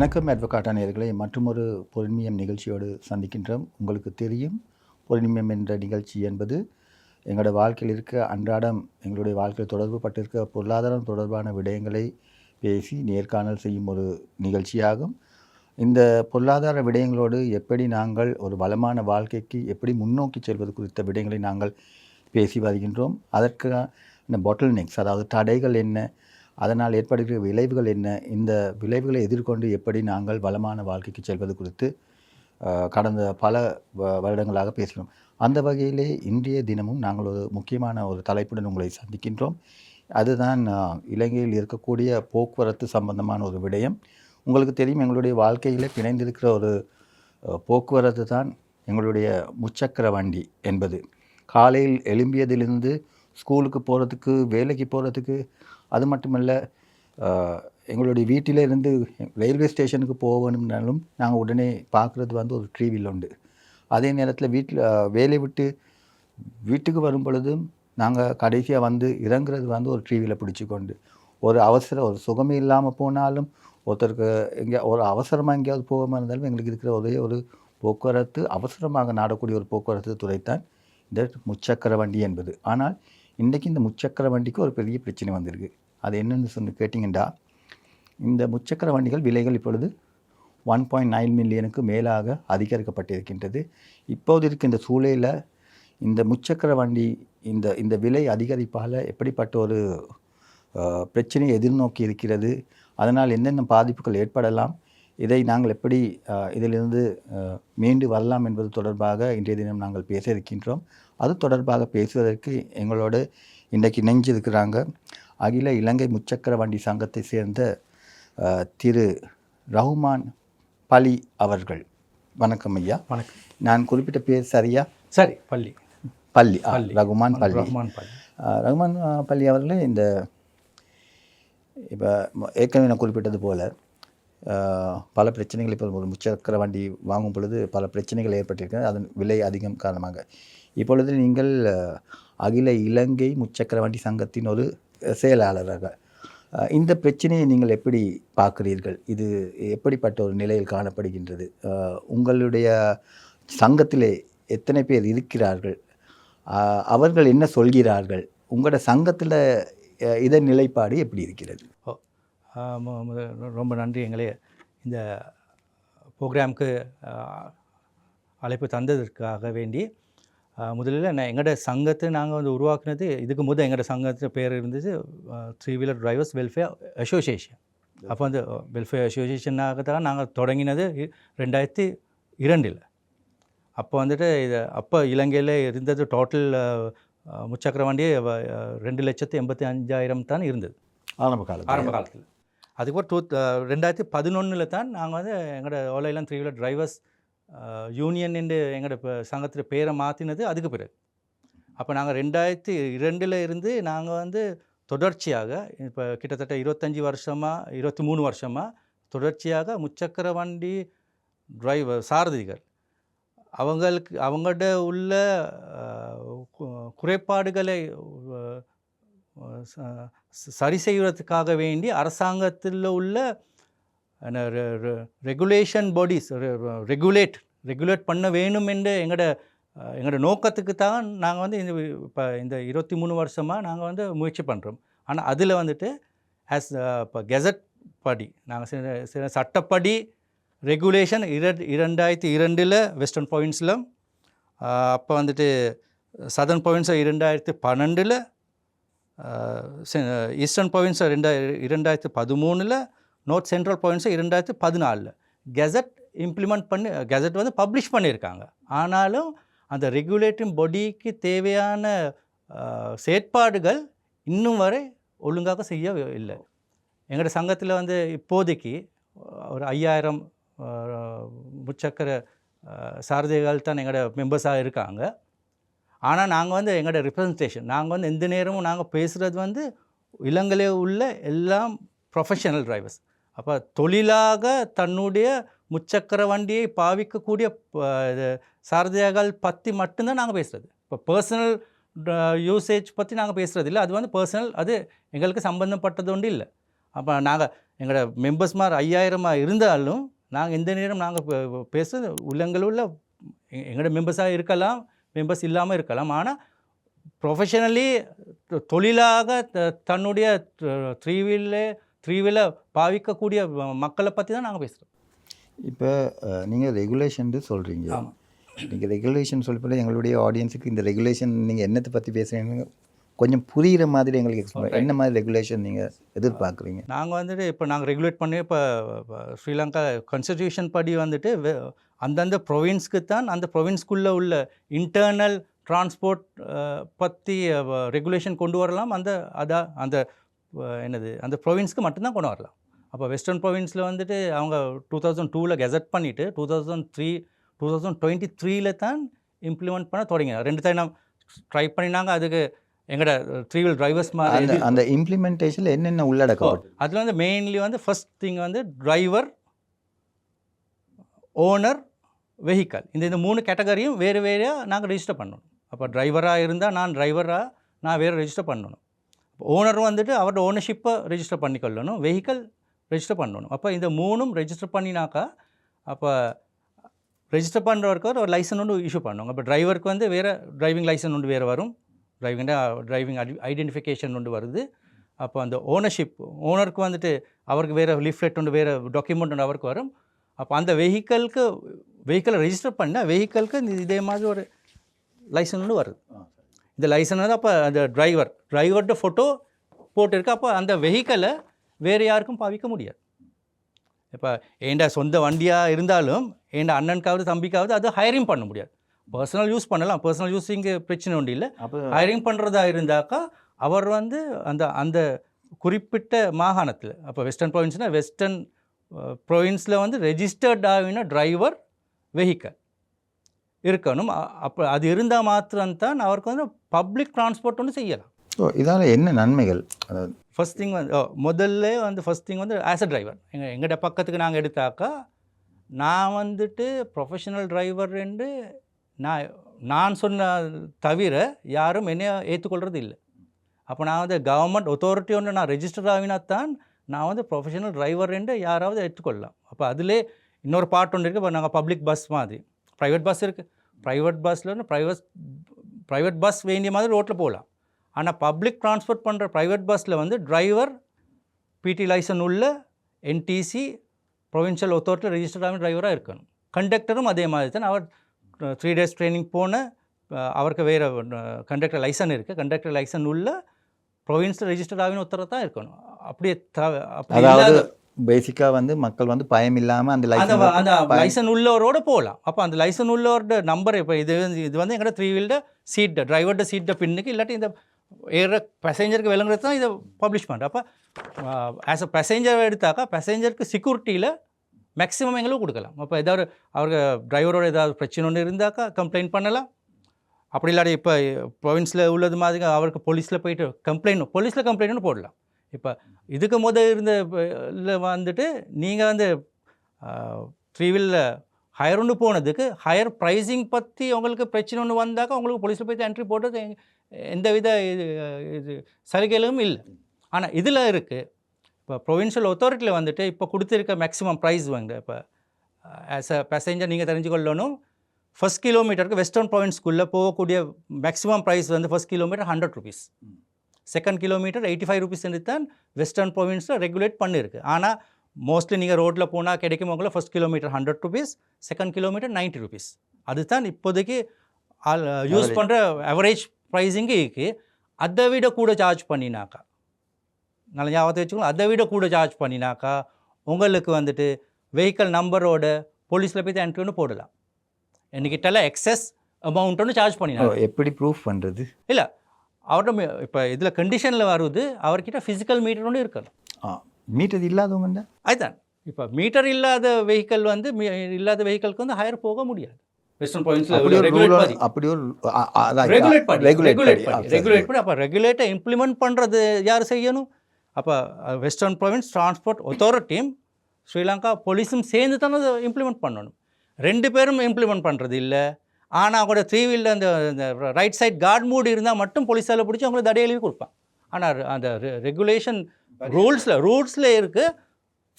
வணக்கம் அட்வொகாட்டா நேயர்களே, மற்றுமொரு பொருண்மையம் நிகழ்ச்சியோடு சந்திக்கின்றோம். உங்களுக்கு தெரியும், பொருண்மையம் என்ற நிகழ்ச்சி என்பது எங்களோட வாழ்க்கையில் இருக்க அன்றாடம் எங்களுடைய வாழ்க்கையில் தொடர்பு பட்டிருக்க பொருளாதாரம் தொடர்பான விடயங்களை பேசி நேர்காணல் செய்யும் ஒரு நிகழ்ச்சியாகும். இந்த பொருளாதார விடயங்களோடு எப்படி நாங்கள் ஒரு வளமான வாழ்க்கைக்கு எப்படி முன்னோக்கி செல்வது குறித்த விடயங்களை நாங்கள் பேசி வருகின்றோம். அதற்கான பாட்டில் நெக்ஸ், அதாவது தடைகள் என்ன, அதனால் ஏற்படுகிற விளைவுகள் என்ன, இந்த விளைவுகளை எதிர்கொண்டு எப்படி நாங்கள் வளமான வாழ்க்கைக்கு செல்வது குறித்து கடந்த பல வருடங்களாக பேசுகிறோம். அந்த வகையிலே இன்றைய தினமும் நாங்கள் ஒரு முக்கியமான ஒரு தலைப்புடன் உங்களை சந்திக்கின்றோம். அதுதான் இலங்கையில் இருக்கக்கூடிய போக்குவரத்து சம்பந்தமான ஒரு விடயம். உங்களுக்கு தெரியும், எங்களுடைய வாழ்க்கையிலே பிணைந்திருக்கிற ஒரு போக்குவரத்து தான் எங்களுடைய முச்சக்கர வண்டி என்பது. காலையில் எழும்பியதிலிருந்து ஸ்கூலுக்கு போகிறதுக்கு, வேலைக்கு போகிறதுக்கு, அது மட்டுமல்ல எங்களுடைய வீட்டிலே இருந்து ரயில்வே ஸ்டேஷனுக்கு போகணும்னாலும் நாங்கள் உடனே பார்க்குறது வந்து ஒரு ட்ரீவில் உண்டு. அதே நேரத்தில் வேலை விட்டு வீட்டுக்கு வரும் பொழுதும் நாங்கள் கடைசியாக வந்து இறங்குறது வந்து ஒரு ட்ரீவில் பிடிச்சி கொண்டு, ஒரு சுகமே இல்லாமல் போனாலும், ஒருத்தருக்கு ஒரு அவசரமாக எங்கேயாவது போகாமல் இருந்தாலும் எங்களுக்கு இருக்கிற ஒரே ஒரு போக்குவரத்து, அவசரமாக நாடக்கூடிய ஒரு போக்குவரத்து துறைத்தான் இந்த முச்சக்கர வண்டி என்பது. ஆனால் இன்றைக்கி இந்த முச்சக்கர வண்டிக்கு ஒரு பெரிய பிரச்சனை வந்திருக்கு. அது என்னென்னு கேட்டிங்கன்னா, இந்த முச்சக்கர வண்டிகள் விலைகள் இப்பொழுது 1.9 மில்லியனுக்கு மேலாக அதிகரிக்கப்பட்டிருக்கின்றது. இப்போது இருக்கின்ற சூழலில் இந்த முச்சக்கர வண்டி இந்த விலை அதிகரிப்பால் எப்படிப்பட்ட ஒரு பிரச்சனையை எதிர்நோக்கி இருக்கிறது, அதனால் என்னென்ன பாதிப்புகள் ஏற்படலாம், இதை நாங்கள் எப்படி இதிலிருந்து மீண்டு வரலாம் என்பது தொடர்பாக இன்றைய தினம் நாங்கள் பேச இருக்கின்றோம். அது தொடர்பாக பேசுவதற்கு எங்களோடு இன்றைக்கு இணைஞ்சிருக்கிறாங்க அகில இலங்கை முச்சக்கர வண்டி சங்கத்தை சேர்ந்த திரு ரஹ்மான் பலி அவர்கள். வணக்கம் ஐயா. வணக்கம். நான் குறிப்பிட்ட பேர் சரியா? சரி, பள்ளி ரஹ்மான் பள்ளி அவர்களே, இந்த இப்போ ஏற்கனவே நான் குறிப்பிட்டது போல் பல பிரச்சனைகள் இப்போ ஒரு முச்சக்கர வண்டி வாங்கும் பொழுது பல பிரச்சனைகள் ஏற்பட்டிருக்கிறது, அதன் விலை அதிகம் காரணமாக. இப்பொழுது நீங்கள் அகில இலங்கை முச்சக்கர வண்டி சங்கத்தின் ஒரு செயலாளராக இந்த பிரச்சனையை நீங்கள் எப்படி பார்க்கிறீர்கள்? இது எப்படிப்பட்ட ஒரு நிலையில் காணப்படுகின்றது? உங்களுடைய சங்கத்திலே எத்தனை பேர் இருக்கிறார்கள்? அவர்கள் என்ன சொல்கிறார்கள்? உங்களோட சங்கத்தில் இதன் நிலைப்பாடு எப்படி இருக்கிறது? ரொம்ப நன்றி எங்களே இந்த ப்ரோக்ராமுக்கு அழைப்பு தந்ததற்காக வேண்டி. முதலில் எங்களோட சங்கத்தை நாங்கள் வந்து உருவாக்குனது, இதுக்கு முதல் எங்களோட சங்கத்தின் பேர் இருந்தது three wheeler drivers welfare association. அப்போ அந்த வெல்ஃபேர் அசோசியேஷனாக தான் நாங்கள் தொடங்கினது 2002. அப்போ வந்துட்டு அப்போ இலங்கையில் இருந்தது டோட்டல் முச்சக்கர வண்டி 2,85,000 தான் இருந்தது ஆரம்ப காலத்தில். அதுக்கப்புறம் 2011 தான் நாங்கள் வந்து எங்களோட all island three wheeler drivers union என்று எங்களோட சங்கத்தில் பேரை மாற்றினது அதுக்கு பிறகு. அப்போ நாங்கள் 2002 இருந்து நாங்கள் வந்து தொடர்ச்சியாக இப்போ கிட்டத்தட்ட 23 வருஷமாக தொடர்ச்சியாக முச்சக்கர வண்டி சாரதிகள் அவங்கள்ட உள்ள குறைபாடுகளை சரி செய்வதற்காக வேண்டி அரசாங்கத்தில் உள்ள ரெகுலேஷன் பாடிஸ் ரெகுலேட் பண்ண வேணும் என்று எங்களோட நோக்கத்துக்கு தான் நாங்கள் வந்து இந்த 23 வருஷமாக நாங்கள் வந்து முயற்சி பண்ணுறோம். ஆனால் அதில் வந்துட்டு இப்போ கெசட் படி நாங்கள் சட்டப்படி ரெகுலேஷன் 2002 வெஸ்டர்ன் ப்ராவின்ஸில், அப்போ வந்துட்டு southern province 2012, eastern province 2013, north central province 2014 gazette implement பண்ணி கெசட் வந்து பப்ளிஷ் பண்ணியிருக்காங்க. ஆனாலும் அந்த ரெகுலேட்டிங் பாடிக்கு தேவையான செயற்பாடுகள் இன்னும் வரை ஒழுங்காக செய்ய இல்லை. எங்களோட சங்கத்தில் வந்து இப்போதைக்கு ஒரு 5000 முச்சக்கர சாரதிகள் தான் எங்களோட மெம்பர்ஸாக இருக்காங்க. ஆனால் நாங்கள் வந்து எங்களோட ரெப்ரசன்டேஷன் நாங்கள் வந்து எந்த நேரமும் நாங்கள் பேசுகிறது வந்து இலங்கையில் உள்ள எல்லாம் ப்ரொஃபஷனல் டிரைவர்ஸ். அப்போ தொழிலாக தன்னுடைய முச்சக்கர வண்டியை பாவிக்கக்கூடிய சாரதிகள் பற்றி மட்டும்தான் நாங்கள் பேசுகிறது. இப்போ பர்சனல் யூசேஜ் பற்றி நாங்கள் பேசுகிறது இல்லை. அது வந்து பர்சனல், அது எங்களுக்கு சம்பந்தப்பட்டது ஒன்று இல்லை. அப்போ நாங்கள் எங்களோட மெம்பர்ஸ் மாதிரி 5000 இருந்தாலும் நாங்கள் எந்த நேரம் நாங்கள் பேச உள்ளங்களுள்ள எங்களோட மெம்பர்ஸாக இருக்கலாம், மெம்பர்ஸ் இல்லாமல் இருக்கலாம். ஆனால் ப்ரொஃபஷனலி தொழிலாக தன்னுடைய த்ரீ வீலர் பாவிக்கக்கூடிய மக்களை பற்றி தான் நாங்கள் பேசுகிறோம். இப்போ நீங்கள் ரெகுலேஷன் சொல்கிறீங்க. ஆமாம். நீங்கள் ரெகுலேஷன் சொல்லப்போ எங்களுடைய ஆடியன்ஸுக்கு இந்த ரெகுலேஷன் நீங்கள் என்னத்தை பற்றி பேசுகிறீங்க கொஞ்சம் புரிகிற மாதிரி எங்களுக்கு எக்ஸ்பிளைன், என்ன மாதிரி ரெகுலேஷன் நீங்கள் எதிர்பார்க்குறீங்க? நாங்கள் வந்துட்டு இப்போ நாங்கள் ரெகுலேட் பண்ணி இப்போ ஸ்ரீலங்கா கான்ஸ்டிடியூஷன் படி வந்துட்டு அந்தந்த ப்ரொவின்ஸ்க்கு தான் அந்த ப்ரொவின்ஸ்குள்ளே உள்ள இன்டர்னல் டிரான்ஸ்போர்ட் பற்றி ரெகுலேஷன் கொண்டு வரலாம். அந்த அந்த ப்ரொவின்ஸ்க்கு மட்டும்தான் கொண்டு வரலாம். அப்போ வெஸ்டர்ன் ப்ரொவின்ஸில் வந்துட்டு அவங்க 2002 கெசட் பண்ணிவிட்டு 2023 தான் இம்ப்ளிமெண்ட் பண்ண தொடங்கினார். 2 டைம் ட்ரை பண்ணினாங்க. அதுக்கு எங்களோட 3 வீல் டிரைவர்ஸ் மாதிரி அந்த இம்ப்ளிமெண்டேஷனில் என்னென்ன உள்ளடக்கம்? அதில் வந்து மெயின்லி வந்து ஃபர்ஸ்ட் திங் வந்து டிரைவர், ஓனர், வெஹிக்கல், இந்த 3 கேட்டகரியும் வேறு வேறையாக நாங்கள் ரெஜிஸ்டர் பண்ணணும். அப்போ டிரைவராக இருந்தால் நான் வேறு ரெஜிஸ்டர் பண்ணணும். ஓனர் வந்துட்டு அவரோட ஓனர்ஷிப்பை ரெஜிஸ்டர் பண்ணிக்கொள்ளணும், வெஹிக்கல் ரெஜிஸ்டர் பண்ணணும். அப்போ இந்த 3ம் ரெஜிஸ்டர் பண்ணினாக்கா அப்போ ரெஜிஸ்டர் பண்ணுறவருக்கு ஒரு லைசன் ஒன்று இஷ்யூ பண்ணுவாங்க. அப்போ டிரைவருக்கு வந்து வேறு டிரைவிங் லைசன் ஒன்று வேறு வரும், டிரைவிங் ஐடென்டிஃபிகேஷன் ஒன்று வருது. அப்போ அந்த ஓனருக்கு வந்துட்டு அவருக்கு வேறு லீஃப்லெட் ஒன்று வேறு டாக்குமெண்ட் ஒன்று அவருக்கு வரும். அப்போ அந்த வெஹிக்கலை ரெஜிஸ்டர் பண்ணால் வெஹிக்கலுக்கு இதே மாதிரி ஒரு லைசன் ஒன்று வருது. இந்த லைசன் வந்து அப்போ அந்த டிரைவர்கிட்ட ஃபோட்டோ போட்டிருக்கு. அப்போ அந்த வெஹிக்கலை வேறு யாருக்கும் பாவிக்க முடியாது. இப்போ ஏண்டா சொந்த வண்டியாக இருந்தாலும் ஏண்டா அண்ணனுக்காவது தம்பிக்காவது அது ஹையரிங் பண்ண முடியாது. பர்சனல் யூஸ் பண்ணலாம், பர்சனல் யூஸ் இங்கே பிரச்சனை ஒன்றும் இல்லை. ஹையரிங் பண்ணுறதா இருந்தாக்கா அவர் வந்து அந்த குறிப்பிட்ட மாகாணத்தில், அப்போ வெஸ்டர்ன் ப்ரொவின்ஸ்னால் வெஸ்டர்ன் ப்ரொவின்ஸில் வந்து ரெஜிஸ்டர்ட் ஆகின டிரைவர் வெஹிக்கல் இருக்கணும். அப்போ அது இருந்தால் மாத்திரம்தான் அவருக்கு வந்து பப்ளிக் டிரான்ஸ்போர்ட் ஒன்று செய்யலாம். ஸோ இதால் என்ன நன்மைகள்? ஃபஸ்ட் திங் வந்து ஃபஸ்ட் திங் வந்து ஆஸ் அ டிரைவர் எங்கள்கிட்ட பக்கத்துக்கு நாங்கள் எடுத்தாக்கா நான் வந்துட்டு ப்ரொஃபஷனல் டிரைவர் என்று நான் சொன்ன தவிர யாரும் என்னைய ஏற்றுக்கொள்கிறது இல்லை. அப்போ நான் வந்து கவர்மெண்ட் அத்தாரிட்டி ஒன்று நான் ரெஜிஸ்டர் ஆகினாத்தான் நான் வந்து ப்ரொஃபஷனல் டிரைவர் என்று யாராவது எடுத்துக்கொள்ளலாம். அப்போ அதிலே இன்னொரு பார்ட் ஒன்று இருக்குது. இப்போ நாங்கள் பப்ளிக் பஸ் மாதிரி ப்ரைவேட் பஸ் இருக்குது. ப்ரைவேட் பஸ்ஸில் வந்து ப்ரைவேட் பஸ் வேண்டிய மாதிரி ரோட்டில் போகலாம். ஆனால் பப்ளிக் டிரான்ஸ்போர்ட் பண்ணுற ப்ரைவேட் பஸ்ஸில் வந்து டிரைவர் பிடி லைசன் உள்ள என்டிசி ப்ரொவின்ஷியல் அத்தாரிட்டியில் ரெஜிஸ்டர் ஆகின டிரைவராக இருக்கணும். கண்டக்டரும் அதே மாதிரி தான். அவர் 3 days ட்ரைனிங் போன அவருக்கு வேறு கண்டக்டர் லைசன் இருக்குது. கண்டக்டர் லைசன் உள்ள ப்ரொவின்ஸில் ரெஜிஸ்டர் ஆகின ஒருத்தரை தான் இருக்கணும். அப்படியே அதாவது பேசிக்காக வந்து மக்கள் வந்து பயம் இல்லாமல் அந்த லைசன் உள்ளவரோட போகலாம். அப்போ அந்த லைசன் உள்ளவரோட நம்பர் இப்போ இது வந்து எங்களோட 3 வீல்ட சீட்டை டிரைவரோட சீட்டை பின்னுக்கு இல்லாட்டி இந்த ஏற பேசஞ்சருக்கு விளங்குறது தான் இதை பப்ளிஷ் பண்ணுறேன். அப்போ ஆஸ் அ பேசஞ்சர் எடுத்தாக்கா பேசஞ்சருக்கு செக்யூரிட்டியில் மேக்ஸிமம் எங்களுக்கு கொடுக்கலாம். அப்போ ஏதாவது அவருக்கு டிரைவரோட ஏதாவது பிரச்சனை ஒன்று இருந்தாக்கா கம்ப்ளைண்ட் பண்ணலாம். அப்படி இல்லாட்டி இப்போ ப்ரொவின்ஸில் உள்ளது மாதிரி அவருக்கு போலீஸில் போயிட்டு போலீஸில் கம்ப்ளைண்ட் போடலாம். இப்போ இதுக்கு இருந்த வந்துட்டு நீங்கள் வந்து 3 வீலில் ஹையர் ஒன்று போனதுக்கு ஹையர் ப்ரைஸிங் பற்றி உங்களுக்கு பிரச்சனை ஒன்று வந்தாக்கா உங்களுக்கு போலீஸில் போய் என்ட்ரி போட்டது எந்தவித இது சலுகைகளும் இல்லை. ஆனால் இதில் இருக்குது. இப்போ ப்ரொவின்ஷியல் அத்தாரிட்டியில் வந்துட்டு இப்போ கொடுத்துருக்க மேக்ஸிமம் ப்ரைஸ் வாங்க. இப்போ ஆஸ் அ பேசஞ்சர் நீங்கள் தெரிஞ்சுக்கொள்ளணும், ஃபர்ஸ்ட் கிலோமீட்டருக்கு வெஸ்டர்ன் ப்ரொவின்ஸ்குள்ளே போகக்கூடிய மேக்ஸிமம் ப்ரைஸ் வந்து first kilometre 100 rupees, second kilometre 85 rupees தான் வெஸ்டர்ன் ப்ரொவின்ஸில் ரெகுலேட் பண்ணியிருக்கு. ஆனால் மோஸ்ட்லி நீங்கள் ரோட்டில் போனால் கிடைக்கும் உங்களை first kilometre 100 rupees, second kilometre 90 rupees. அதுதான் இப்போதைக்கு யூஸ் பண்ணுற அவரேஜ் ப்ரைஸிங்கு இருக்குது. அதை விட கூட சார்ஜ் பண்ணினாக்கா, நல்லா ஞாபகத்தை வச்சுக்கோங்க, அதை விட கூட சார்ஜ் பண்ணினாக்கா உங்களுக்கு வந்துட்டு வெஹிக்கல் நம்பரோட போலீஸில் போய் என்ட்ரி ஒன்று போடலாம். என்கிட்டலாம் எக்ஸஸ் அமௌண்ட் ஒன்று சார்ஜ் பண்ணினாங்க. எப்படி ப்ரூஃப் பண்ணுறது? இல்லை, அவர்கிட்ட இப்போ இதில் கண்டிஷனில் வருது அவர்கிட்ட ஃபிசிக்கல் மீட்டர் ஒன்று இருக்கணும். மீட்டர் இல்லாதவங்க அதுதான். இப்போ மீட்டர் இல்லாத வெஹிக்கல் வந்து இல்லாத வெஹிக்கலுக்கு வந்து ஹையர் போக முடியாது. வெஸ்டர்ன் ப்ரொவின்ஸில் அப்படி ஒரு ரெகுலேட் பண்ணி அப்போ ரெகுலேட்டை இம்ப்ளிமெண்ட் பண்ணுறது யார் செய்யணும்? அப்போ வெஸ்டர்ன் ப்ரொவின்ஸ் டிரான்ஸ்போர்ட் அத்தாரிட்டியும் ஸ்ரீலங்கா போலீஸும் சேர்ந்து தானே அதை இம்ப்ளிமெண்ட் பண்ணணும். 2 பேரும் இம்ப்ளிமெண்ட் பண்ணுறது இல்லை. ஆனால் கூட 3 வீலில் அந்த ரைட் சைட் கார்டு மூடி இருந்தால் மட்டும் போலீஸால் பிடிச்சி அவங்களுக்கு தடை எழுதி கொடுப்பான். ஆனால் அந்த ரெகுலேஷன் ரூல்ஸில் இருக்குது.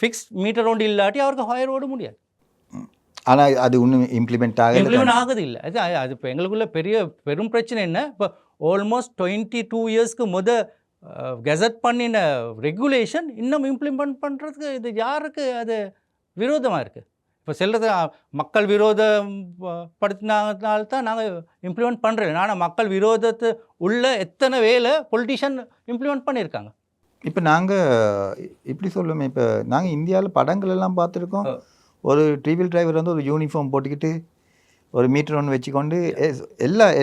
ஃபிக்ஸ்ட் மீட்டர் ஒன்று இல்லாட்டி அவருக்கு ஹையர் ஓட முடியாது. ஆனால் அது இன்னும் இம்ப்ளிமெண்ட் ஆகுது இல்லை. அது இப்போ எங்களுக்குள்ள பெரும் பிரச்சனை என்ன, இப்போ ஆல்மோஸ்ட் 22 இயர்ஸ்க்கு கெசட் பண்ணின ரெகுலேஷன் இன்னும் இம்ப்ளிமெண்ட் பண்ணுறதுக்கு இது யாருக்கு அது விரோதமாக இருக்குது. இப்போ செல்றது மக்கள் விரோதப்படுத்தினால்தான் தான் நாங்கள் இம்ப்ளிமெண்ட் பண்ணுறோம். ஆனால் மக்கள் விரோதத்தை உள்ள எத்தனை வேலை பொலிட்டிஷியன் இம்ப்ளிமெண்ட் பண்ணியிருக்காங்க. இப்போ நாங்கள் இப்படி சொல்லுவோமே, இப்போ நாங்கள் இந்தியாவில் படங்கள் எல்லாம் பார்த்துருக்கோம். ஒரு ட்ரீவில் டிரைவர் வந்து ஒரு யூனிஃபார்ம் போட்டுக்கிட்டு ஒரு மீட்டர் ஒன்று வச்சுக்கொண்டு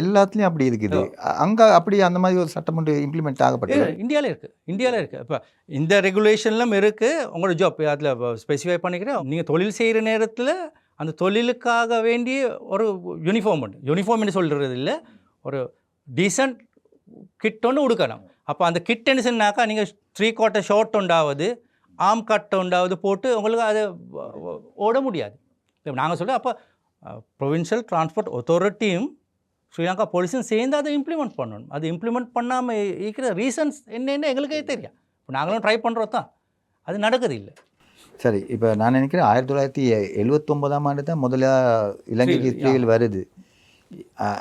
எல்லாத்துலேயும் அப்படி இருக்குது. அங்கே அப்படி அந்த மாதிரி ஒரு சட்டம் ஒன்று இம்ப்ளிமெண்ட் ஆகப்பட்டது இந்தியாவில் இருக்குது. இப்போ இந்த ரெகுலேஷன்லாம் இருக்குது. உங்களோட ஜாப் அதில் ஸ்பெசிஃபை பண்ணிக்கிறேன். நீங்கள் தொழில் செய்கிற நேரத்தில் அந்த தொழிலுக்காக வேண்டிய ஒரு யூனிஃபார்ம்னு சொல்கிறது இல்லை, ஒரு டீசன்ட் கிட் ஒன்று கொடுக்கணும். அப்போ அந்த கிட் என்ன சொன்னாக்கா நீங்கள் 3/4 ஷார்ட் உண்டாவது ஆம் கட் உண்டாவது போட்டு உங்களுக்கு அதை ஓட முடியாது. இப்போ நாங்கள் சொல்கிறோம், அப்போ ப்ரொவின்ஷியல் டிரான்ஸ்போர்ட் அத்தாரிட்டியும் ஸ்ரீலங்கா போலீஸும் சேர்ந்து அதை இம்ப்ளிமெண்ட் பண்ணணும். அது இம்ப்ளிமெண்ட் பண்ணாமல் இருக்கிற ரீசன்ஸ் என்னென்னு எங்களுக்கே தெரியும். இப்போ நாங்களும் ட்ரை பண்ணுறோம் தான், அது நடக்குது இல்லை. சரி, இப்போ நான் நினைக்கிறேன் 1979 தான் முதல்ல இலங்கைக்கு ட்ரீவில் வருது.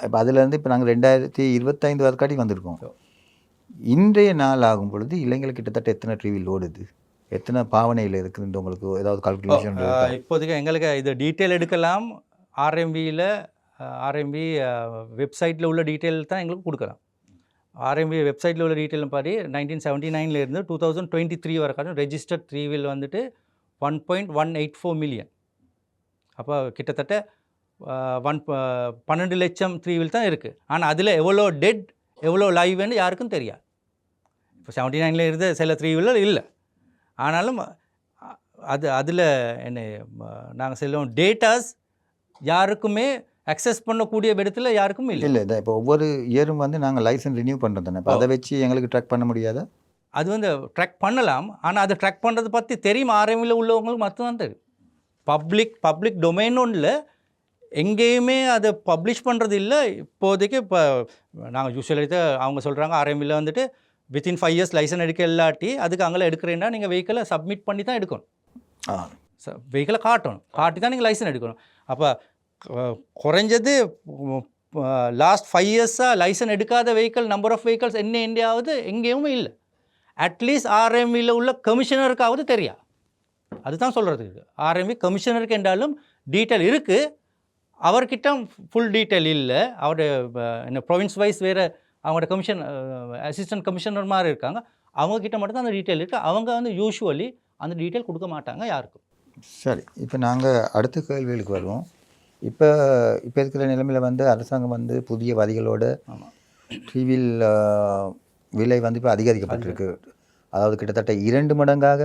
இப்போ அதுலேருந்து இப்போ நாங்கள் 2025 வரைக்காட்டி வந்திருக்கோம். இன்றைய நாள் ஆகும் பொழுது இலங்கையில் கிட்டத்தட்ட எத்தனை ட்ரீவில் ஓடுது, எத்தனை பாவனையில் இருக்குதுன்னு உங்களுக்கு ஏதாவது கால்குலேஷன்? இப்போதைக்கு எங்களுக்கு இது டீட்டெயில் எடுக்கலாம். ஆர்எம்பி வெப்சைட்டில் உள்ள டீட்டெயில் தான் எங்களுக்கு கொடுக்கலாம். ஆர்எம்பி வெப்சைட்டில் உள்ள டீட்டெயில் பாடி 1979 2023 வரைக்கும் ரெஜிஸ்டர்ட் ட்ரீவில் வந்துட்டு 1.184 மில்லியன். அப்போ கிட்டத்தட்ட 12 லட்சம் ட்ரீவில் தான் இருக்குது. ஆனால் அதில் எவ்வளோ டெட் எவ்வளோ லைவ்னு யாருக்கும் தெரியாது. இப்போ 79 இருந்து சில ட்ரீவில் இல்லை. ஆனாலும் அதில் என்ன நாங்கள் சொல்லுவோம், டேட்டாஸ் யாருக்குமே அக்சஸ் பண்ணக்கூடிய இடத்துல யாருக்கும் இல்லை. இல்லை, இப்போ ஒவ்வொரு இயரும் வந்து நாங்கள் லைசன்ஸ் ரினியூ பண்ணுறோம் தானே, இப்போ அதை வச்சு எங்களுக்கு ட்ராக் பண்ண முடியாதா? அது ட்ராக் பண்ணலாம். ஆனால் அதை ட்ராக் பண்ணுறது பற்றி தெரியும் ஆர்எம்மில் உள்ளவங்களுக்கு மட்டும்தான் தெரியும். பப்ளிக் டொமைன் ஒன்றில் எங்கேயுமே அதை பப்ளிஷ் பண்ணுறது இல்லை இப்போதைக்கு. இப்போ நாங்கள் யூஸ்வலாக அவங்க சொல்கிறாங்க ஆர்எம்மில் வந்துட்டு வித்தின் 5 இயர்ஸ் லைசன்ஸ் எடுக்க இல்லாட்டி அதுக்கு அங்கே எடுக்கிறேன்னா நீங்கள் வெஹிக்கிளை சப்மிட் பண்ணி தான் எடுக்கணும். வெஹிக்கிளை காட்டி தான் நீங்கள் லைசன்ஸ் எடுக்கணும். அப்போ குறைஞ்சது லாஸ்ட் 5 இயர்ஸாக லைசன்ஸ் எடுக்காத வெஹிக்கிள் நம்பர் ஆஃப் வெஹிக்கிள்ஸ் எங்கேயாவது எங்கேயுமே இல்லை. அட்லீஸ்ட் ஆர்எம்மியில் உள்ள கமிஷனருக்காவது தெரியா. அதுதான் சொல்கிறதுக்கு. ஆர்எம்வி கமிஷனருக்கு என்றாலும் டீட்டெயில் இருக்குது, அவர்கிட்ட ஃபுல் டீட்டெயில் இல்லை. அவருடைய என்ன ப்ரொவின்ஸ் வைஸ் வேறு அவங்களோட கமிஷன் அசிஸ்டன்ட் கமிஷனர் மாதிரி இருக்காங்க, அவங்கக்கிட்ட மட்டும் தான் அந்த டீட்டெயில் இருக்குது. அவங்க வந்து யூஸ்வலி அந்த டீட்டெயில் கொடுக்க மாட்டாங்க யாருக்கும். சரி, இப்போ நாங்கள் அடுத்த கேள்விகளுக்கு வருவோம். இப்போ இருக்கிற நிலைமையில் வந்து அரசாங்கம் வந்து புதிய வரிகளோட டிவியில் விலை வந்து இப்போ அதிகரிக்கப்பட்டிருக்கு. அதாவது கிட்டத்தட்ட 2 மடங்காக,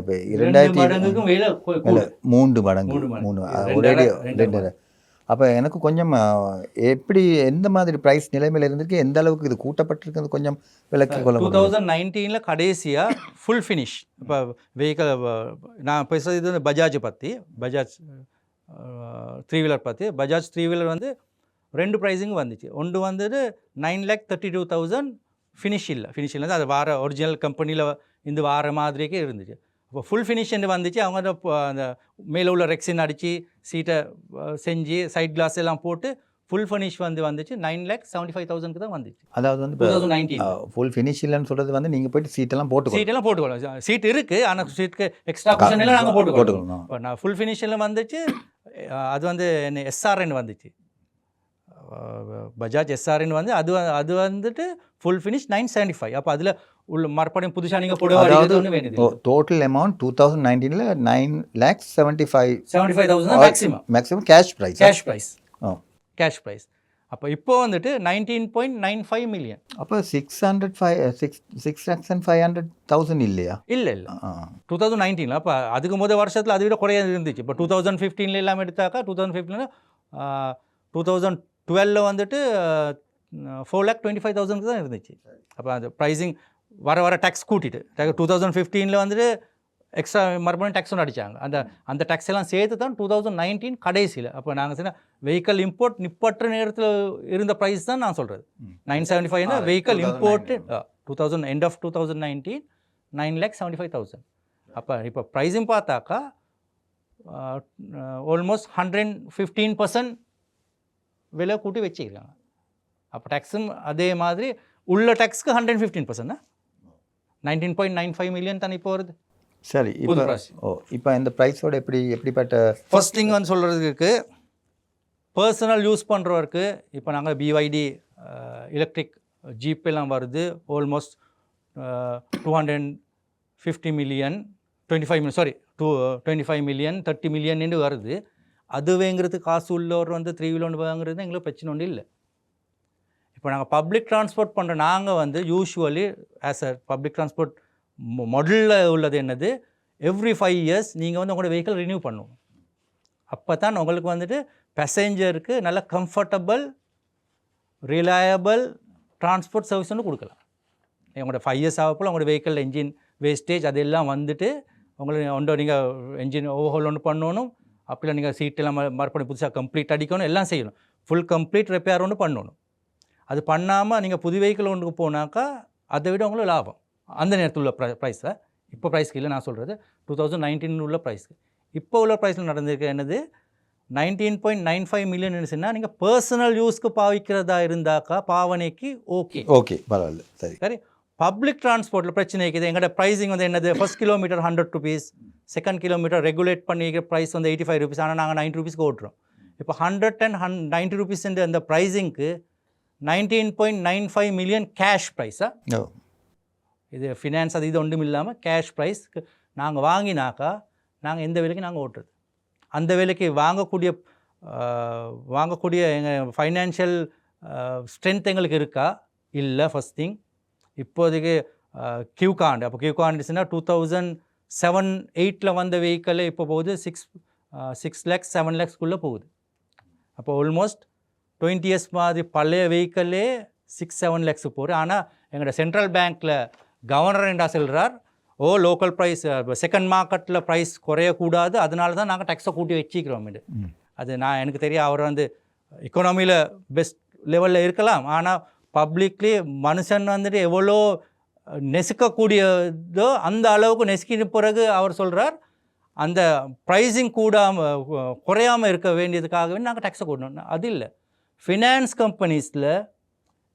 இப்போ 3 மடங்கு ஒரே 2. அப்போ எனக்கு கொஞ்சம் எப்படி எந்த மாதிரி ப்ரைஸ் நிலைமையில் இருந்திருக்கு, எந்த அளவுக்கு இது கூட்டப்பட்டிருக்கிறது கொஞ்சம் விளக்கி கொள்ள. 2019 கடைசியாக ஃபுல் ஃபினிஷ். இப்போ வெஹிக்கிள் நான் பேசுகிறது இது வந்து பஜாஜ் பற்றி, பஜாஜ் 3 வீலர் பற்றி. பஜாஜ் 3 வீலர் வந்து 2 ப்ரைஸிங் வந்துச்சு. ஒன்று வந்துட்டு 9,32,000 ஃபினிஷ் இல்லை அது வார ஒரிஜினல் கம்பெனியில் இந்த வார மாதிரிக்கே இருந்துச்சு. அப்போ ஃபுல் ஃபினிஷ்ன்னு வந்துச்சு. அவங்க அந்த மேலே உள்ள ரெக்ஸின் அடித்து சீட்டை செஞ்சு சைட் கிளாஸ் எல்லாம் போட்டு ஃபுல் ஃபினிஷ் வந்துச்சு 9,75,000 தான் வந்துச்சு. அதாவது வந்து 2019 ஃபுல் ஃபினிஷ் இல்லைன்னு சொல்கிறது வந்து நீங்கள் போயிட்டு சீட்டெல்லாம் போட்டுக்கலாம். சீட் இருக்குது, ஆனால் சீட்டுக்கு எக்ஸ்ட்ரா குஷன் எல்லாம் நாங்கள் போட்டுக்கணும். இப்போ நான் ஃபுல் ஃபினிஷில் வந்துச்சு. அது வந்து என்ன எஸ்ஆர்என் வந்துச்சு, பஜாஜ் எஸ்ஆர்என் வந்து அது வந்துட்டு ஃபுல் ஃபினிஷ் 975. அப்போ அதில் உள்ள மறுபடியும் புதுசாக நீங்கள் போடுவது வேணுது. Total amount 2019 9,75,000 maximum cash prize. அப்போ இப்போ வந்துட்டு 19.95 மில்லியன். அப்போ 6,500,000 இல்லையா? இல்லை 2019. அப்போ அதுக்கு முதல் வருஷத்தில் அதை விட குறைய இருந்துச்சு. இப்போ 2015 எல்லாம் எடுத்தாக்கா 2015 2012 வந்துட்டு 4,25,000 தான் இருந்துச்சு. அப்போ அந்த ப்ரைஸிங் வர டேக்ஸ் கூட்டிட்டு 2015 வந்துட்டு எக்ஸ்ட்ரா மறுபடியும் டேக்ஸ் ஒன்று அடித்தாங்க. அந்த டேக்ஸ் எல்லாம் சேர்த்து தான் 2019 கடைசியில். அப்போ நாங்கள் சொன்ன வெஹிக்கல் இம்போர்ட் நிப்பற்ற நேரத்தில் இருந்த ப்ரைஸ் தான் நான் சொல்கிறது. 975 வெஹிக்கல் இம்போர்ட்டு 2019 9,75,000. அப்போ இப்போ ப்ரைஸும் பார்த்தாக்கா ஆல்மோஸ்ட் 115% விலை கூட்டி வச்சுக்கிறாங்க. அப்போ டேக்ஸும் அதே மாதிரி உள்ள டேக்ஸ்க்கு 115%. 19.95 மில்லியன் தானே இப்போ வருது. சரி, இப்போ இந்த ப்ரைஸோட எப்படிப்பட்ட ஃபர்ஸ்ட் திங் வந்து சொல்கிறதுக்கு பர்சனல் யூஸ் பண்ணுறவருக்கு இப்போ நாங்கள் பிவைடி எலக்ட்ரிக் ஜீப் எல்லாம் வருது. ஆல்மோஸ்ட் 250 மில்லியன் 25 மில்லியன் 30 மில்லியன் வருது. அது வாங்குறது காசு உள்ளவர் வந்து 3 வீலர் வாங்குறது எங்களுக்கு பிரச்சனை ஒன்றும் இல்லை. இப்போ நாங்கள் பப்ளிக் ட்ரான்ஸ்போர்ட் பண்ணுற நாங்கள் வந்து usually as a public transport மாடலில் உள்ளது என்னது, எவ்ரி 5 இயர்ஸ் நீங்கள் வந்து உங்களோட வெஹிக்கிள் ரினியூ பண்ணணும். அப்போ தான் உங்களுக்கு வந்துட்டு பேசஞ்சருக்கு நல்ல கம்ஃபர்டபுள் ரிலையபிள் டிரான்ஸ்போர்ட் சர்வீஸ் ஒன்று கொடுக்கலாம். உங்களோட 5 இயர்ஸ் ஆகப்போல் உங்களோட வெஹிக்கிள் என்ஜின் வேஸ்டேஜ் அதெல்லாம் வந்துட்டு உங்களுக்கு நீங்கள் என்ஜின் ஓவர்ஹால் ஒன்று பண்ணணும். அப்படிலாம் நீங்கள் சீட்டெல்லாம் மறுபடியும் புதுசாக கம்ப்ளீட் அடிக்கணும், எல்லாம் செய்யணும். ஃபுல் கம்ப்ளீட் ரிப்பேர் ஒன்று பண்ணணும். அது பண்ணாமல் நீங்கள் புது வெஹிக்கிள் ஒன்றுக்கு போனாக்கா அதை விட உங்களுக்கு லாபம். அந்த நேரத்தில் உள்ள ப்ரைஸை இப்போ ப்ரைஸ்க்கு இல்லை, நான் சொல்கிறது 2019 உள்ள ப்ரைஸ்க்கு. இப்போ உள்ள ப்ரைஸில் நடந்திருக்க என்னது 19.95 மில்லியன் சொன்னால் நீங்கள் பர்சனல் யூஸ்க்கு பாவிக்கிறதா இருந்தாக்கா பாவனைக்கு ஓகே பரவாயில்ல. சரி. பப்ளிக் டிரான்ஸ்போர்ட்டில் பிரச்சனை இருக்குது. எங்களோட ப்ரைஸிங் வந்து என்னது, first kilometre 100 rupees, second kilometre regulate பண்ணிக்கிற ப்ரைஸ் வந்து 85 rupees. ஆனால் நாங்கள் 90 rupees ஓட்டுறோம். இப்போ 190 rupees அந்த ப்ரைஸிங்க்கு 19.95 மில்லியன் கேஷ் ப்ரைஸா. இது ஃபினான்ஸ் அது இது ஒன்றும் இல்லாமல் கேஷ் ப்ரைஸ்க்கு நாங்கள் வாங்கினாக்கா நாங்கள் எந்த விலைக்கு நாங்கள் ஓட்டுறது. அந்த விலைக்கு வாங்கக்கூடிய எங்கள் ஃபைனான்ஷியல் ஸ்ட்ரென்த் எங்களுக்கு இருக்கா இல்லை. ஃபஸ்ட் திங் இப்போதைக்கு கியூகாண்ட். அப்போ கியூகாண்ட்ஸ்னா 2007-8 வந்த வெஹிக்கிள் இப்போ போகுது 6 lakhs 7 lakhsக்குள்ளே போகுது. அப்போ ஆல்மோஸ்ட் 20 years மாதிரி பழைய வெஹிக்கிளே 6-7 lakhs போகுது. ஆனால் எங்களோட சென்ட்ரல் பேங்க்கில் கவர்னர் என்ன சொல்கிறார், லோக்கல் ப்ரைஸ் செகண்ட் மார்க்கெட்டில் ப்ரைஸ் குறையக்கூடாது, அதனால தான் நாங்கள் டேக்ஸை கூட்டி வச்சுக்கிறோம். அது எனக்கு தெரியும், அவர் வந்து எக்கனாமியில் பெஸ்ட் லெவலில் இருக்கலாம். ஆனால் பப்ளிக்லி மனுஷன் வந்துட்டு எவ்வளோ நெசுக்கக்கூடியதோ அந்த அளவுக்கு நெசுக்கின பிறகு அவர் சொல்கிறார் அந்த ப்ரைஸிங் குறையாமல் இருக்க வேண்டியதுக்காகவே நாங்கள் டேக்ஸை கூட்டணும். அது இல்லை. ஃபினான்ஸ் கம்பெனிஸில்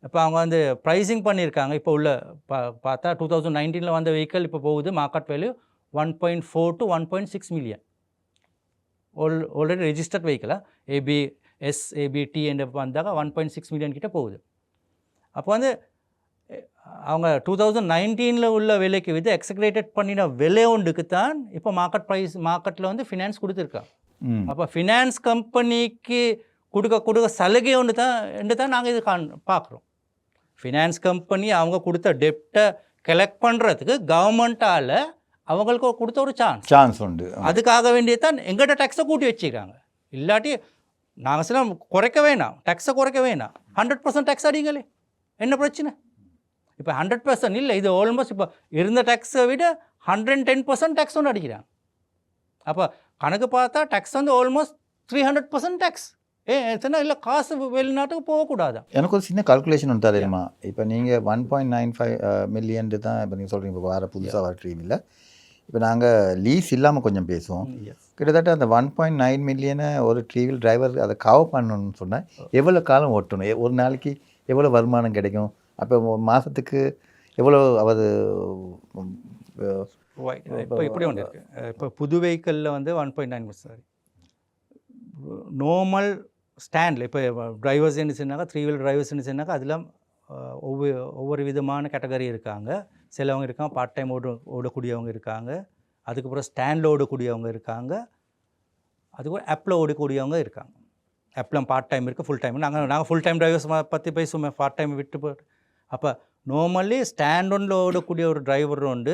இப்போ அவங்க வந்து ப்ரைஸிங் பண்ணியிருக்காங்க. இப்போ உள்ள பார்த்தா 2019 வந்த வெஹிக்கிள் இப்போ போகுது market value 1.4 to 1.6 million. Already registered வெஹிக்கிளாக ABT என்று வந்தாக்க 1.6 மில்லியன் கிட்டே போகுது. அப்போ வந்து அவங்க 2019 உள்ள விலைக்கு வித்து எக்ஸக்ரேட்டட் பண்ணின விலை ஒன்றுக்கு தான் இப்போ மார்க்கெட்டில் வந்து ஃபினான்ஸ் கொடுத்துருக்காங்க. அப்போ ஃபினான்ஸ் கம்பெனிக்கு கொடுக்க சலுகை ஒன்று தான் நாங்கள் இது பார்க்குறோம். ஃபினான்ஸ் கம்பெனி அவங்க கொடுத்த டெப்டை கலெக்ட் பண்ணுறதுக்கு கவர்மெண்ட்டால் அவங்களுக்கு கொடுத்த ஒரு சான்ஸ் உண்டு. அதுக்காக வேண்டியதான் எங்கள்கிட்ட டேக்ஸை கூட்டி வச்சுக்கிறாங்க. இல்லாட்டி நாங்கள் சில குறைக்க வேணாம், டேக்ஸை குறைக்க வேணாம், 100% டேக்ஸ் அடிங்களே, என்ன பிரச்சனை? இப்போ 100% இல்லை, இது ஆல்மோஸ்ட் இப்போ இருந்த டேக்ஸை விட 110% டேக்ஸ் ஒன்று அடிக்கிறாங்க. அப்போ கணக்கு பார்த்தா டேக்ஸ் வந்து ஆல்மோஸ்ட் 300% டேக்ஸ். இல்லை காசு வெளிநாட்டுக்கு போகக்கூடாது. எனக்கு ஒரு சின்ன கால்குலேஷன் ஒன்று தெரியுமா? இப்போ நீங்கள் 1.95 மில்லியன் தான் இப்போ நீங்கள் சொல்கிறீங்க. இப்போ வேறு புதுசாக வர ட்ரீவில் இப்போ நாங்கள் லீஸ் இல்லாமல் கொஞ்சம் பேசுவோம். கிட்டத்தட்ட அந்த 1.9 மில்லியனை ஒரு ட்ரீவில் டிரைவர் அதை கவர் பண்ணணும்னு சொன்னால் எவ்வளோ காலம் ஓட்டணும், ஒரு நாளைக்கு எவ்வளோ வருமானம் கிடைக்கும், அப்போ மாதத்துக்கு எவ்வளோ அவது இப்போ இப்படி ஒன்று இருக்குது. இப்போ புது வெஹிக்கிளில் வந்து 1.9 சாரி நார்மல் ஸ்டாண்டில் இப்போ டிரைவர்ஸ் என்ன சொன்னாக்கா 3 வீலர் டிரைவர்ஸ் என்ன சொன்னாக்கா அதில் ஒவ்வொரு விதமான கேட்டகரி இருக்காங்க. சிலவங்க இருக்காங்க பார்ட் டைம் ஓடக்கூடியவங்க இருக்காங்க, அதுக்கப்புறம் ஸ்டாண்டில் ஓடக்கூடியவங்க இருக்காங்க, அதுக்கப்புறம் ஆப்பில் ஓடக்கூடியவங்க இருக்காங்க. ஆப்பில் பார்ட் டைம் இருக்குது, ஃபுல் டைம். நாங்கள் ஃபுல் டைம் டிரைவர்ஸ் பற்றி பேசுவோம், பார்ட் டைம் விட்டு போட்டு. அப்போ நார்மலி ஸ்டாண்ட் ஒன்றில் ஓடக்கூடிய ஒரு டிரைவர் வந்து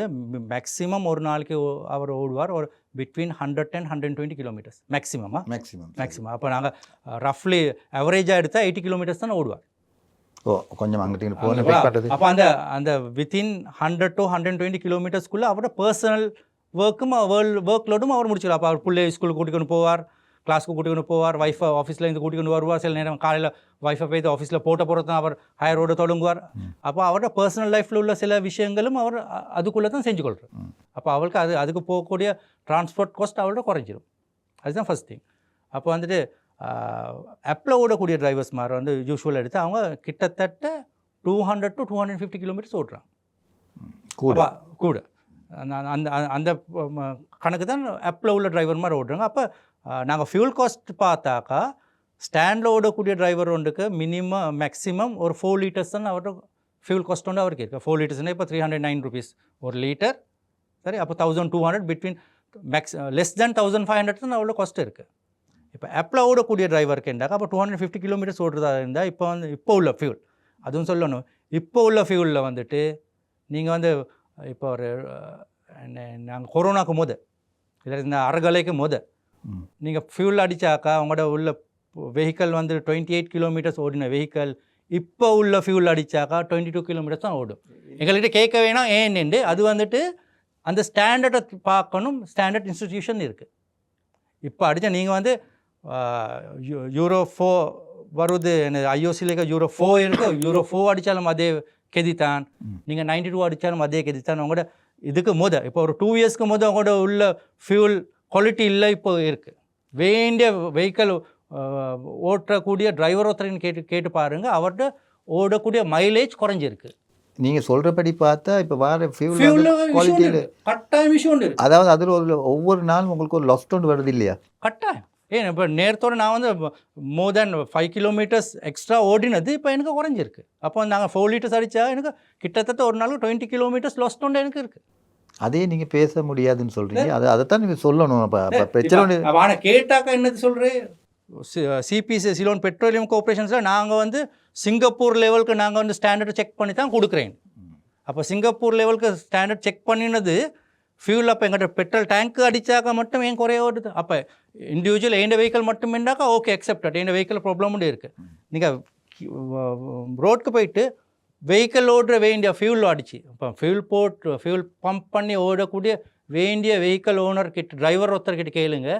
மேக்ஸிமம் ஒரு நாளைக்கு அவர் ஓடுவார் ஒரு பிட்வீன் 110-120 கிலோமீட்டர்ஸ் மேக்ஸிமம். அப்போ நாங்கள் ரஃப்லி அவரேஜாக எடுத்தால் 80 கிலோமீட்டர்ஸ் தான் ஓடுவார். கொஞ்சம் அங்கிட்டு. அப்போ அந்த வித்தின் 100 to 120 கிலோமீட்டர்ஸ்க்குள்ளே அவரோட பர்சனல் ஒர்க் லோடும் அவர் முடிச்சிடலாம். அப்போ அவர் பிள்ளை ஸ்கூலுக்கு கூட்டிகிட்டு போவார், கிளாஸ்க்கு கூட்டிகிட்டு போவார், ஒய்ஃபை ஆஃபீஸ்லேருந்து கூட்டிகிட்டு வருவார், சில நேரம் காலையில் ஒய்ஃபை போய் ஆஃபீஸில் போட்ட போகிறது தான் அவர் ஹையரோடு தொடங்குவார். அப்போ அவரோட பர்சனல் லைஃப்பில் உள்ள சில விஷயங்களும் அவர் அதுக்குள்ளே தான் செஞ்சு கொள்கிறார். அப்போ அவளுக்கு அதுக்கு போகக்கூடிய டிரான்ஸ்போர்ட் காஸ்ட் அவரோட குறைஞ்சிரும். அதுதான் ஃபர்ஸ்ட் திங். அப்போ வந்துட்டு ஆப்பில் ஓடக்கூடிய டிரைவர்ஸ் மாதிரி வந்து யூஸ்வலாக எடுத்து அவங்க கிட்டத்தட்ட 200 to 250 கிலோமீட்டர்ஸ் ஓடுறாங்க கூட. அந்த அந்த கணக்கு தான் ஆப்பில் உள்ள டிரைவர் மாதிரி ஓடுறாங்க. அப்போ நாங்கள் ஃபியூல் காஸ்ட் பார்த்தாக்கா ஸ்டாண்டில் ஓடக்கூடிய டிரைவர் ஒன்றுக்கு மேக்ஸிமம் ஒரு 4 liters தான் அவரோட ஃபியூல் காஸ்ட் ஒன்று அவருக்கு இருக்குது. 4 liters இப்போ 309 rupees ஒரு லிட்டர். சரி, அப்போ 1200 பிட்வீன் லெஸ் தேன் 1500 தான் அவ்வளோ காஸ்ட் இருக்குது. இப்போ ஆப்பில் ஓடக்கூடிய டிரைவருக்கு இருந்தாக்கா அப்போ 250 கிலோமீட்டர்ஸ் ஓடுறதா இருந்தால் இப்போ உள்ள ஃபியூல் அதுவும் சொல்லணும். இப்போ உள்ள ஃபியூலில் வந்துட்டு நீங்கள் வந்து இப்போ ஒரு நாங்கள் கொரோனாக்கு இல்லை இந்த அறகலைக்கு நீங்கள் ஃபியூல் அடித்தாக்கா அவங்களோட உள்ள வெஹிக்கல் வந்து 28 கிலோமீட்டர்ஸ் ஓடின வெஹிக்கல் இப்போ உள்ள ஃபியூல் அடித்தாக்கா 22 கிலோமீட்டர்ஸ் தான் ஓடும். எங்கள்கிட்ட கேட்க வேணாம் ஏன்னு அது வந்துட்டு அந்த ஸ்டாண்டர்டை பார்க்கணும். ஸ்டாண்டர்ட் இன்ஸ்டிடியூஷன் இருக்குது. இப்போ அடித்தா நீங்கள் வந்து யூரோ 4 வருது, ஐஓசியில் யூரோ 4 இருக்குது. யூரோ 4 அடித்தாலும் அதே கெதித்தான், நீங்கள் 92 அடித்தாலும் அதே கெதித்தான். அவங்களோட இதுக்கு இப்போ ஒரு 2 yearsக்கு அவங்களோட உள்ள ஃபியூல் குவாலிட்டி இல்லை இப்போ இருக்குது. வேண்டிய வெஹிக்கல் ஓட்டக்கூடிய டிரைவர் ஒருத்தரையும் கேட்டு பாருங்கள், அவர்கிட்ட ஓடக்கூடிய மைலேஜ் குறைஞ்சிருக்கு. நீங்கள் சொல்கிறபடி பார்த்தா இப்போ வர ஃபியூல் குவாலிட்டியில் கட்டாயம் விஷயம் உண்டு. அதாவது அதில் ஒவ்வொரு நாளும் உங்களுக்கு ஒரு லாஸ்ட் ஒன்று வருது இல்லையா? கட்டாயம். இப்போ நேரத்தோடு நான் வந்து மோர் தேன் 5 கிலோமீட்டர்ஸ் எக்ஸ்ட்ரா ஓடினது இப்போ எனக்கு குறைஞ்சிருக்கு. அப்போ நாங்கள் 4 liters அடித்தா எனக்கு கிட்டத்தட்ட ஒரு நாள் 20 கிலோமீட்டர்ஸ் லாஸ்ட் ஒன்று எனக்கு இருக்குது. அதே நீங்கள் பேச முடியாதுன்னு சொல்கிறீங்க, அதைத்தான் நீங்கள் சொல்லணும். அப்போ பிரச்சனை ஆனால் கேட்டாக்கா என்னது சொல்கிறேன், சிபிசி சிலோன் பெட்ரோலியம் கார்பரேஷன்ஸில் நாங்கள் வந்து சிங்கப்பூர் லெவலுக்கு நாங்கள் வந்து ஸ்டாண்டர்ட் செக் பண்ணி தான் கொடுக்குறேன். அப்போ சிங்கப்பூர் லெவலுக்கு ஸ்டாண்டர்ட் செக் பண்ணினது ஃபியூல். அப்போ எங்கிட்ட பெட்ரோல் டேங்க்கு அடித்தாக்கா மட்டும் ஏன் குறைய ஓடுது. அப்போ இண்டிவிஜுவல் எந்த வெஹிக்கல் மட்டும் இருந்தாக்கா ஓகே அக்செப்டட், எந்த வெஹிக்கல் ப்ராப்ளம் உண்டு இருக்குது. நீங்கள் ரோட்டுக்கு போயிட்டு வெஹிக்கல் ஓடுற வேண்டிய ஃபியூல் அடிச்சு இப்போ ஃபியூல் பம்ப் பண்ணி ஓடக்கூடிய வேண்டிய வெஹிக்கல் ஓனர்கிட்ட டிரைவர் ஒருத்தர்கிட்ட கேளுங்க,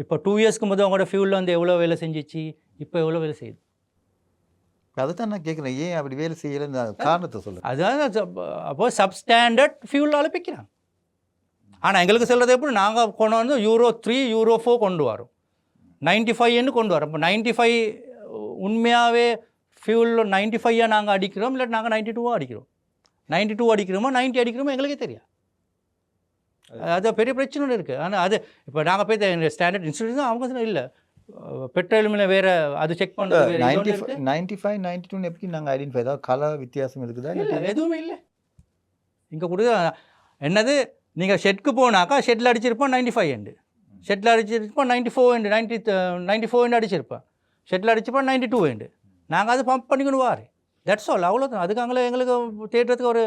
இப்போ 2 yearsக்கு அவங்களோட ஃபியூலில் வந்து எவ்வளோ வேலை செஞ்சிச்சு, இப்போ எவ்வளோ வேலை செய்யுது. அதை தான் நான் கேட்குறேன், ஏன் அப்படி வேலை செய்யலைன்னு காரணத்தை சொல்லுங்கள். அதுதான் அப்போ சப்ஸ்டாண்டர்ட் ஃபியூலால் பிக்கிறாங்க. ஆனால் எங்களுக்கு சொல்கிறது எப்படி, நாங்கள் கொண்டு வந்து யூரோ 3 யூரோ 4 கொண்டு வரோம், 95 கொண்டு வரோம். இப்போ 95 உண்மையாகவே ஃபியூலில் 95 நாங்கள் அடிக்கிறோம், இல்லை நாங்கள் 92 அடிக்கிறோம். 92 அடிக்கிறோமா 90 அடிக்கிறோமா எங்களுக்கே தெரியாது. அது பெரிய பிரச்சனை இருக்குது. ஆனால் அது இப்போ நாங்கள் போய் ஸ்டாண்டர்ட் இன்ஸ்டியூட் அவங்க இல்லை பெட்ரோலுமில் வேறு அது செக் பண்ணுறது 95 92 எப்படி நாங்கள் ஐடென்டிஃபை ஏதாவது கலர் வித்தியாசம் இருக்குதா? இல்லை, எதுவுமே இல்லை. இங்கே கூட என்னது, நீங்கள் ஷெட்க்கு போனாக்கா ஷெட்டில் அடிச்சிருப்போம் 95 ஷெட்டில் அடிச்சிருப்போம் 94 அடிச்சிருப்பேன், ஷெட்டில் அடிச்சிருப்போம் 92 நாங்கள் அது பம்ப் பண்ணிக்கணும் வாரு. தட்ஸ் ஆல், அவ்வளோதான். அதுக்காங்களே எங்களுக்கு தேடுறதுக்கு ஒரு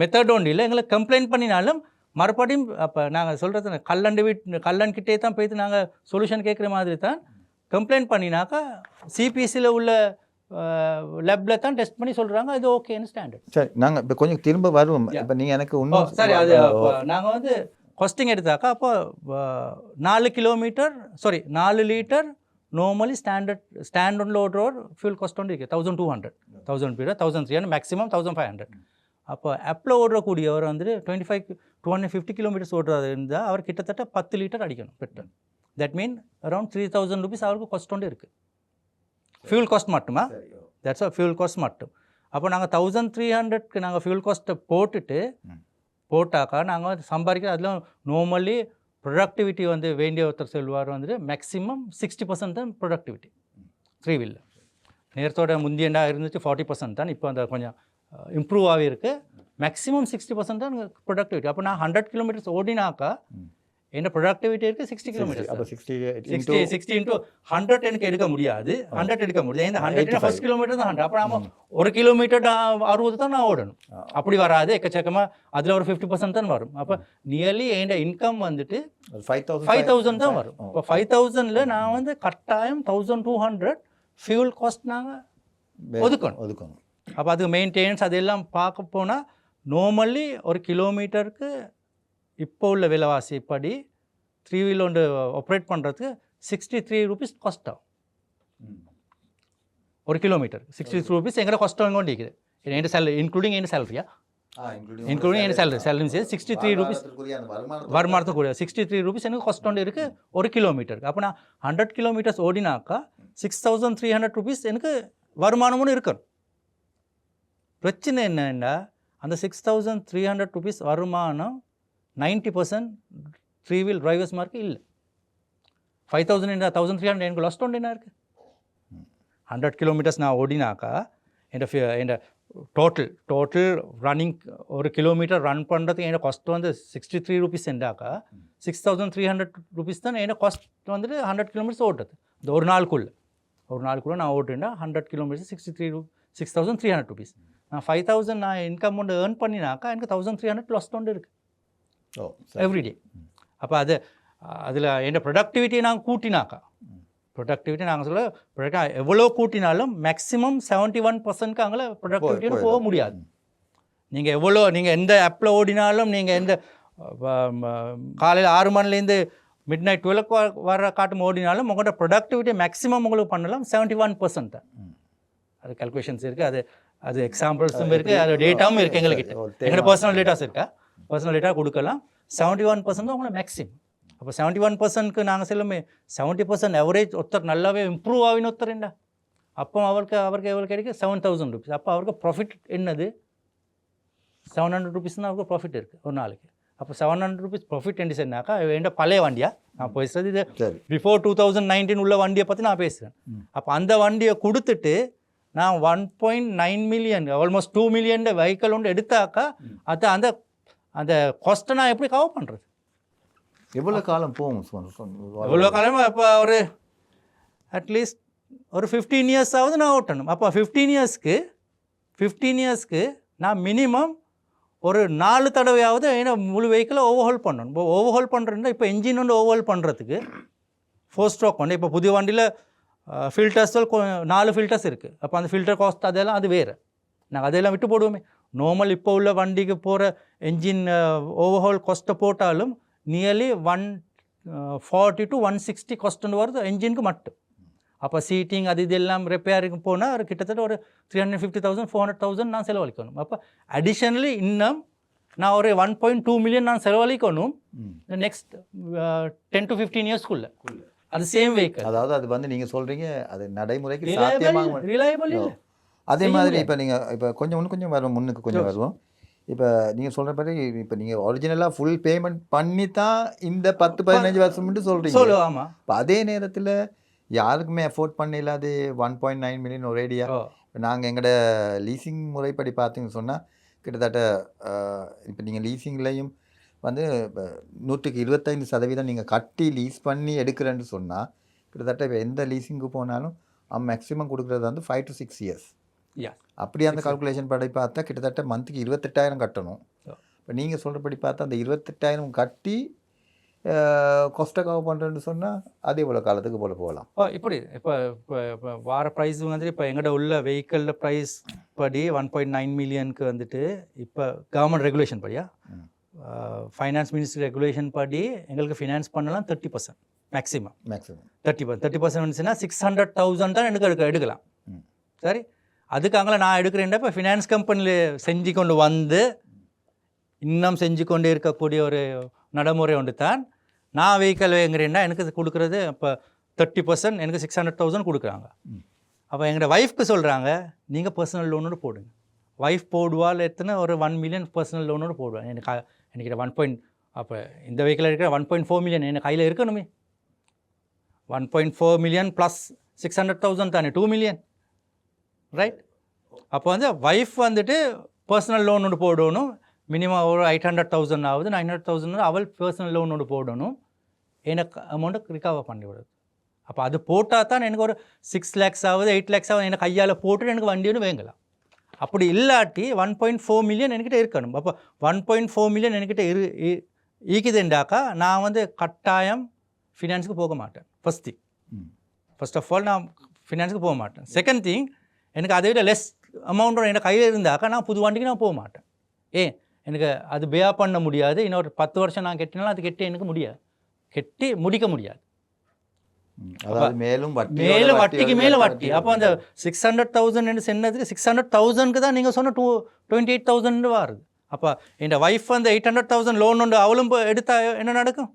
மெத்தட் ஒன்று இல்லை. எங்களுக்கு கம்ப்ளைண்ட் பண்ணினாலும் மறுபடியும் அப்போ நாங்கள் சொல்கிறது கல்லன்கிட்டே தான் போய்த்து நாங்கள் சொல்யூஷன் கேட்குற மாதிரி தான். கம்ப்ளைண்ட் பண்ணினாக்கா சிபிசியில் உள்ள லேபில் தான் டெஸ்ட் பண்ணி சொல்கிறாங்க இது ஓகேன்னு ஸ்டாண்டர்ட். சரி, நாங்கள் இப்போ கொஞ்சம் திரும்ப வருவோம். இப்போ நீங்கள் எனக்கு இன்னும் சரி, அது நாங்கள் வந்து கொஸ்டிங் எடுத்தாக்கா அப்போ 4 லிட்டர் நார்மலி ஸ்டாண்டர்டில் ஓடுற ஃபியூல் காஸ்ட் ஒன்று இருக்குது 1200 1300 மேக்ஸிமம் 1500. அப்போ ஆப்பில் ஓடுறக்கூடியவர் வந்துட்டு 250 கிலோமீட்டர்ஸ் ஓடுறது இருந்தால் அவர் கிட்டத்தட்ட 10 லிட்டர் அடிக்கணும் petrol. That mean around 3000 rupees அவருக்கு காஸ்ட் ஒன்று இருக்குது. ஃபியூல் காஸ்ட் மட்டுமா? தட்ஸ் ஃபியூல் காஸ்ட் மட்டும். அப்போ நாங்கள் 1300க்கு நாங்கள் ஃபியூல் காஸ்ட்டை போட்டாக்கா நாங்கள் சம்பாதிக்க அதில் நார்மலி ப்ரொடக்டிவிட்டி வந்து வேண்டிய ஒருத்தர் செல்வார் வந்துட்டு மேக்ஸிமம் 60% தான் ப்ரொடக்டிவிட்டி 3 wheeler. நேரத்தோட முந்தியண்டா இருந்துச்சு 40% தான். இப்போ அந்த கொஞ்சம் இம்ப்ரூவ் ஆகிருக்கு. மேக்ஸிமம் 60% தான் ப்ரொடக்டிவிட்டி. அப்போ நான் 100 கிலோமீட்டர்ஸ் ஓடினாக்கா என்ன ப்ரொடக்டிவிட்டி இருக்குது 60 கிலோமீட்டர்ஸ். அப்போ 60 into 100 எனக்கு எடுக்க முடியாது. 100 எடுக்க முடியாது. இந்த 100 ஃபர்ஸ்ட் கிலோமீட்டர் தான் 100. அப்போ நம்ம 1 கிலோமீட்டர் 60 தான் நான் ஓடணும். அப்படி வராது, எக்கச்சக்கமாக அதில் ஒரு 50% தான் வரும். அப்போ நியர்லி என் இன்கம் வந்துட்டு 5000 தான் வரும். இப்போ 5000ல் நான் வந்து கட்டாயம் 1200 ஃபியூல் காஸ்ட் நாங்கள் ஒதுக்கணும். அப்போ அதுக்கு மெயின்டெனன்ஸ் அதெல்லாம் பார்க்க போனால் நார்மலி ஒரு கிலோமீட்டருக்கு இப்போ உள்ள விலைவாசி படி த்ரீ வீல் ஒன்று ஆப்ரேட் பண்ணுறதுக்கு 63 rupees காஸ்ட் ஆகும் ஒரு கிலோமீட்டர். 63 rupees எங்கட காஸ்ட் ஆகும் கொண்டு இருக்குது. என் சேலரி இன்க்ளூடிங் என் சேலரியா, இன்க்ளூடிங் என் சேலரி சேர்த்து 63 rupees வருமானத்துக்கு 63 rupees எனக்கு காஸ்ட் ஒன்று இருக்குது ஒரு கிலோமீட்டருக்கு. அப்போ நான் 100 kilometers ஓடினாக்கா 6300 rupees எனக்கு வருமானமும் இருக்கணும். பிரச்சனை என்னன்னா அந்த 6300 rupees வருமானம் 90% த்ரீ வீல் டிரைவர்ஸ் மார்க்கு இல்லை. 5000 1300 எனக்கு லாஸ்ட் ஒன்று என்ன இருக்குது. 100 kilometers நான் ஓடினாக்கா என் டோட்டல் ரன்னிங் ஒரு கிலோமீட்டர் ரன் பண்ணுறதுக்கு என்னோட காஸ்ட் வந்து 63 rupees என்றாக்கா 6300 rupees தான் என்னோட காஸ்ட் வந்துட்டு 100 kilometers ஓட்டுறது. இந்த ஒரு நாளுக்குள்ளே நான் ஓட்டுறேன்னா 100 kilometers 6300 rupees. நான் 5000 நான் இன்கம் ஒன்று ஏர்ன் பண்ணினாக்கா எனக்கு 1300 லாஸ்ட் ஒன்று இருக்குது எவ்ரிடே. அப்போ அதில் என்னோட ப்ரொடக்டிவிட்டியை நாங்கள் கூட்டினாக்கா, ப்ரொடக்டிவிட்டி நாங்கள் சொல்ல எவ்வளோ கூட்டினாலும் மேக்ஸிமம் 71% அங்கே ப்ரொடக்டிவிட்டின்னு போக முடியாது. நீங்கள் எந்த ஆப்பில் ஓடினாலும், நீங்கள் எந்த காலையில் 6 மணிலேருந்து மிட் நைட் 12 வர காட்டும் ஓடினாலும் உங்களோட ப்ரொடக்டிவிட்டி மேக்ஸிமம் உங்களுக்கு பண்ணலாம் 71% தான். அது கால்குலேஷன்ஸ் இருக்குது, அது எக்ஸாம்பிள்ஸும் இருக்குது, அது டேட்டாவும் இருக்குது எங்கள்கிட்ட. எங்களோட பர்சனல் டேட்டாஸ் இருக்கா, பர்சனல் டேட்டா கொடுக்கலாம். 71% தான் உங்களை மேக்ஸிமம். அப்போ 71%க்கு நாங்கள் சொல்லுமே 70% அவரேஜ் ஒருத்தர் நல்லாவே இம்ப்ரூவ் ஆகின ஒருத்தருண்டா, அப்போ அவருக்கு எவ்வளோ கிடைக்கும் 7000 rupees. அப்போ அவருக்கு ப்ராஃபிட் என்னது 700 rupees தான் அவருக்கு ப்ராஃபிட் இருக்குது ஒரு நாளைக்கு. அப்போ 700 rupees ப்ராஃபிட் என்ன சொன்னாக்கா என்கிட்ட பழைய வண்டியா நான் பேசுகிறது, இது பிஃபோர் 2019 உள்ள வண்டியை பற்றி நான் பேசுகிறேன். அப்போ அந்த வண்டியை கொடுத்துட்டு நான் 1.9 million ஆல்மோஸ்ட் 2 million வெஹிக்கிள் ஒன்று எடுத்தாக்கா அது அந்த காஸ்ட்டை நான் எப்படி கவர் பண்ணுறது? எவ்வளோ காலம் போகும்? எவ்வளோ காலம்? அப்போ ஒரு அட்லீஸ்ட் ஒரு 15 years ஆகுது நான் ஓட்டணும். அப்போ 15 இயர்ஸ்க்கு நான் மினிமம் ஒரு 4 தடவையாவது ஏன்னா முழு வெஹிக்கிளை ஓவர்ஹால் பண்ணணும். இப்போ ஓவர்ஹால் பண்ணுறதுனா இப்போ என்ஜின் வந்து ஓவர்ஹால் பண்ணுறதுக்கு 4 stroke ஒன்று. இப்போ புதிய வண்டியில் ஃபில்டர்ஸ் 4 ஃபில்டர்ஸ் இருக்குது. அப்போ அந்த ஃபில்டர் காஸ்ட் அதெல்லாம் அது வேறு, நாங்கள் அதெல்லாம் விட்டு போடுவோமே. நார்மல் இப்போ உள்ள வண்டிக்கு போகிற என்ஜின் ஓவர்ஹால் காஸ்ட்டை போட்டாலும் நியர்லி 140 to 160 காஸ்ட்டு வருது என்ஜினுக்கு மட்டும். அப்போ சீட்டிங் அது இதெல்லாம் ரிப்பேருக்கு போனால் ஒரு கிட்டத்தட்ட ஒரு 350,000 400,000 நான் செலவழிக்கணும். அப்போ அடிஷ்னலி இன்னும் நான் ஒரு 1.2 million நான் செலவழிக்கணும் நெக்ஸ்ட் 10 to 15 yearsக்குள்ள. அது சேம் வெஹிக்கிள். அதாவது அது வந்து நீங்கள் சொல்கிறீங்க அது நடைமுறைக்கு சாத்தியமாக ரிலையபிள் இல்லை. அதே மாதிரி இப்போ கொஞ்சம் வரும், முன்னுக்கு கொஞ்சம் வருவோம். இப்போ நீங்கள் சொல்கிறபடி இப்போ நீங்கள் ஒரிஜினலாக ஃபுல் பேமெண்ட் பண்ணி தான் இந்த 10-15 வருஷம்னு சொல்கிறீங்க. ஆமாம். இப்போ அதே நேரத்தில் யாருக்குமே அஃபோர்ட் பண்ண இல்லாது 1.9 million ஒரேடியா. இப்போ நாங்கள் எங்களோட லீசிங் முறைப்படி பார்த்தீங்கன்னு சொன்னால் கிட்டத்தட்ட இப்போ நீங்கள் லீசிங்லேயும் வந்து 125% நீங்கள் கட்டி லீஸ் பண்ணி எடுக்கிறேன்னு சொன்னால் கிட்டத்தட்ட இப்போ எந்த லீசிங்கு போனாலும் மேக்ஸிமம் கொடுக்குறது வந்து 5 to 6 years. அப்படி அந்த கால்குலேஷன் படி பார்த்தா கிட்டத்தட்ட மந்த்துக்கு 28,000 கட்டணும். இப்போ நீங்கள் சொல்கிறபடி பார்த்தா அந்த 28,000 கட்டி காஸ்ட்டை கவர் பண்ணுறேன்னு சொன்னால் அது எவ்வளோ காலத்துக்கு போல் போகலாம்? இப்படி இப்போ வார ப்ரைஸ் வந்துட்டு இப்போ எங்கள்கிட்ட உள்ள வெஹிக்கிளில் ப்ரைஸ் படி 1.9 millionக்கு வந்துட்டு இப்போ கவர்மெண்ட் ரெகுலேஷன் படியா ஃபைனான்ஸ் மினிஸ்ட்ரி ரெகுலேஷன் படி எங்களுக்கு ஃபினான்ஸ் பண்ணலாம் 30% மேக்ஸிமம் 30% வந்துச்சுன்னா 600,000 தான் எனக்கு எடுக்கலாம். சரி, அதுக்காக நான் எடுக்கிறேன்டா இப்போ ஃபினான்ஸ் கம்பெனியில் செஞ்சு கொண்டு வந்து இன்னும் செஞ்சு கொண்டே இருக்கக்கூடிய ஒரு நடைமுறை ஒன்று தான். நான் வெஹிக்கிள் வாங்குறேன்னா எனக்கு கொடுக்குறது இப்போ 30% எனக்கு 600,000 கொடுக்குறாங்க. அப்போ எங்களோட ஒய்ஃப்க்கு சொல்கிறாங்க நீங்கள் பர்சனல் லோனோடு போடுங்க. ஒய்ஃப் போடுவாள் எத்தனை ஒரு 1 million பர்சனல் லோனோடு போடுவேன். எனக்கு 1. அப்போ இந்த வெஹிக்கிள் இருக்கிற 1.4 million எனக்கு கையில் இருக்கணுமே. 1.4 million ப்ளஸ் 600,000 தானே 2 million, ரைட்? அப்போ வந்து ஒய்ஃப் வந்துட்டு பர்சனல் லோன் ஒன்று போடணும். மினிமம் ஒரு 800,000 ஆகுது, 900,000 அவள் பர்சனல் லோன் ஒன்று போடணும். எனக்கு அமௌண்ட்டை ரிகவர் பண்ணி விடுது. அப்போ அது போட்டால் தான் எனக்கு ஒரு 6 lakhs ஆகுது 8 lakhs ஆகுது எனக்கு கையால் போட்டுட்டு எனக்கு வண்டி ஒன்று வாங்கலாம். அப்படி இல்லாட்டி 1.4 million என்கிட்ட இருக்கணும். அப்போ 1.4 million என்கிட்ட ஈக்குதுண்டாக்கா நான் வந்து கட்டாயம் ஃபினான்ஸுக்கு போக மாட்டேன். ஃபர்ஸ்ட் ஆஃப் ஆல் நான் ஃபினான்ஸுக்கு போக மாட்டேன். செகண்ட் திங், எனக்கு அதை விட லெஸ் அமௌண்ட்டோட எனக்கு கையில் இருந்தாக்கா நான் புது வண்டிக்கு நான் போக மாட்டேன். எனக்கு அது பே பண்ண முடியாது. இன்னொரு 10 வருஷம் நான் கட்டினாலும் அது கட்டி எனக்கு முடியாது. கெட்டி முடிக்க முடியாது. அதாவது மேலும் வட்டிக்கு மேலே வட்டி. அப்போ அந்த 600,000 என்று சொன்னதுக்கு 600,000க்கு தான் நீங்கள் சொன்ன 28,000 வருது. அப்போ என் ஒய்ஃப் வந்து 800,000 லோன் உண்டு, அவளும் எடுத்தா என்ன நடக்கும்?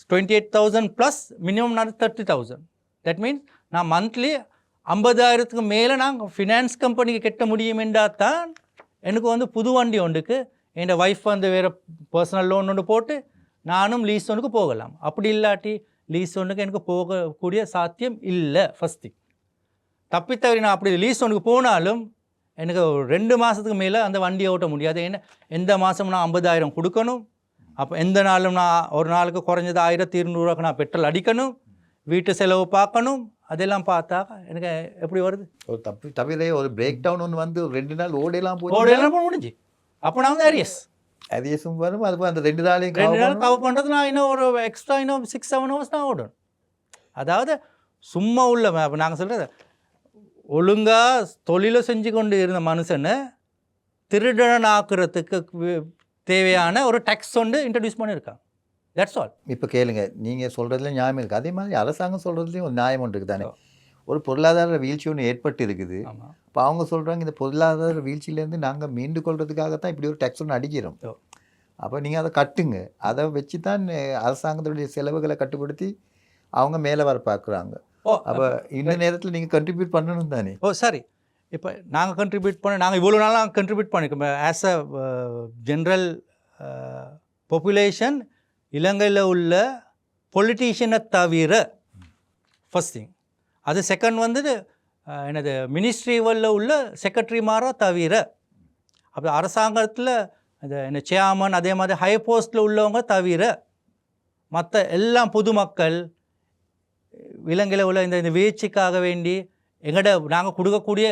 28,000 ப்ளஸ் மினிமம் 30,000. தட் மீன்ஸ் நான் மந்த்லி 50,000க்கு மேலே நான் ஃபினான்ஸ் கம்பெனிக்கு கட்ட முடியும் என்றால் தான் எனக்கு வந்து புது வண்டி ஒன்றுக்கு என் ஒய்ஃப் வந்து வேறு பர்சனல் லோன் ஒன்று போட்டு நானும் லீஸ் ஒன்றுக்கு போகலாம். அப்படி இல்லாட்டி லீஸ் ஒன்றுக்கு எனக்கு போகக்கூடிய சாத்தியம் இல்லை. First thing. தப்பித்தவரி நான் அப்படி லீஸ் ஒன்றுக்கு போனாலும் எனக்கு 2 மாதத்துக்கு மேலே அந்த வண்டியை ஓட்ட முடியாது. ஏன்னா எந்த மாதம் நான் 50,000 கொடுக்கணும். அப்போ எந்த நாளும் நான் ஒரு நாளுக்கு குறைஞ்சது 1,200 நான் பெட்ரோல் அடிக்கணும், வீட்டு செலவு பார்க்கணும். அதெல்லாம் பார்த்தா எனக்கு எப்படி வருது? ஒரு தவிர ஒரு பிரேக் டவுன் ஒன்று வந்து 2 நாள் ஓடையெல்லாம் முடிஞ்சு. அப்போ நான் வந்து அரியஸும் வரும். அது அந்த 2 நாளையும் கவர் பண்ணுறது நான் இன்னும் ஒரு எக்ஸ்ட்ரா இன்னும் 6-7 ஹவர்ஸ் தான் ஓடணும். அதாவது சும்மா உள்ள இப்போ நாங்கள் சொல்கிறது ஒழுங்காக தொழிலை செஞ்சு கொண்டு இருந்த மனுஷனை திருடன ஆக்குறதுக்கு தேவையான ஒரு டேக்ஸ் ஒன்று இன்ட்ரடியூஸ் பண்ணியிருக்காங்க. That's all. இப்போ கேளுங்க, நீங்கள் சொல்கிறதுல நியாயம் இருக்குது. அதே மாதிரி அரசாங்கம் சொல்கிறதுலையும் ஒரு நியாயம் ஒன்று இருக்குது தானே. ஒரு பொருளாதார வீழ்ச்சி ஒன்று ஏற்பட்டு இருக்குது. இப்போ அவங்க சொல்கிறாங்க இந்த பொருளாதார வீழ்ச்சியிலேருந்து நாங்கள் மீண்டு கொள்றதுக்காகத்தான் இப்படி ஒரு டேக்ஸ் ஒன்று அடிக்கிறோம். அப்போ நீங்கள் அதை கட்டுங்க. அதை வச்சு தான் அரசாங்கத்துடைய செலவுகளை கட்டுப்படுத்தி அவங்க மேலே வர பார்க்குறாங்க. அப்போ இந்த நேரத்தில் நீங்கள் கண்ட்ரிபியூட் பண்ணணும் தானே. சரி. இப்போ நாங்கள் கண்ட்ரிபியூட் பண்ண நாங்கள் இவ்வளோ நாளாக கண்ட்ரிபியூட் பண்ணிக்கோம். ஆஸ் அ ஜென்ரல் பாப்புலேஷன் இலங்கையில் உள்ள பொலிட்டீஷியனை தவிர ஃபஸ்ட் திங். அது செகண்ட் வந்து என்னது மினிஸ்ட்ரிவலில் உள்ள செக்ரட்டரிமாராக தவிர, அப்போ அரசாங்கத்தில் அந்த என்ன சேர்மன் அதே மாதிரி ஹை போஸ்ட்டில் உள்ளவங்க தவிர மற்ற எல்லாம் பொதுமக்கள் இலங்கையில் உள்ள இந்த வீழ்ச்சிக்காக வேண்டி நாங்கள் கொடுக்கக்கூடிய